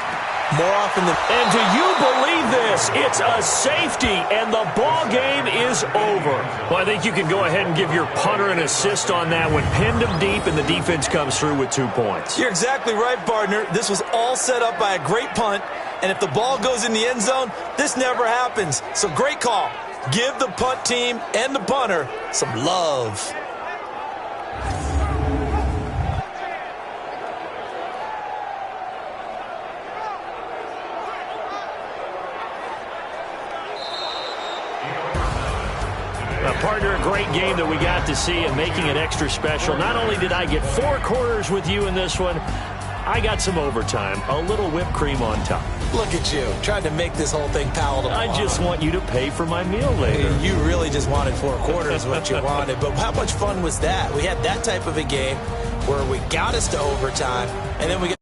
More often than... And do you believe this? It's a safety, and the ball game is over. Well, I think you can go ahead and give your punter an assist on that one. Pinned him deep, and the defense comes through with 2 points. You're exactly right, partner. This was all set up by a great punt, and if the ball goes in the end zone, this never happens. So great call. Give the punt team and the punter some love. Partner, a great game that we got to see and making it extra special. Not only did I get 4 quarters with you in this one, I got some overtime, a little whipped cream on top. Look at you, trying to make this whole thing palatable. I just want you to pay for my meal later. You really just wanted 4 quarters, what you wanted. But how much fun was that? We had that type of a game where we got us to overtime, and then we got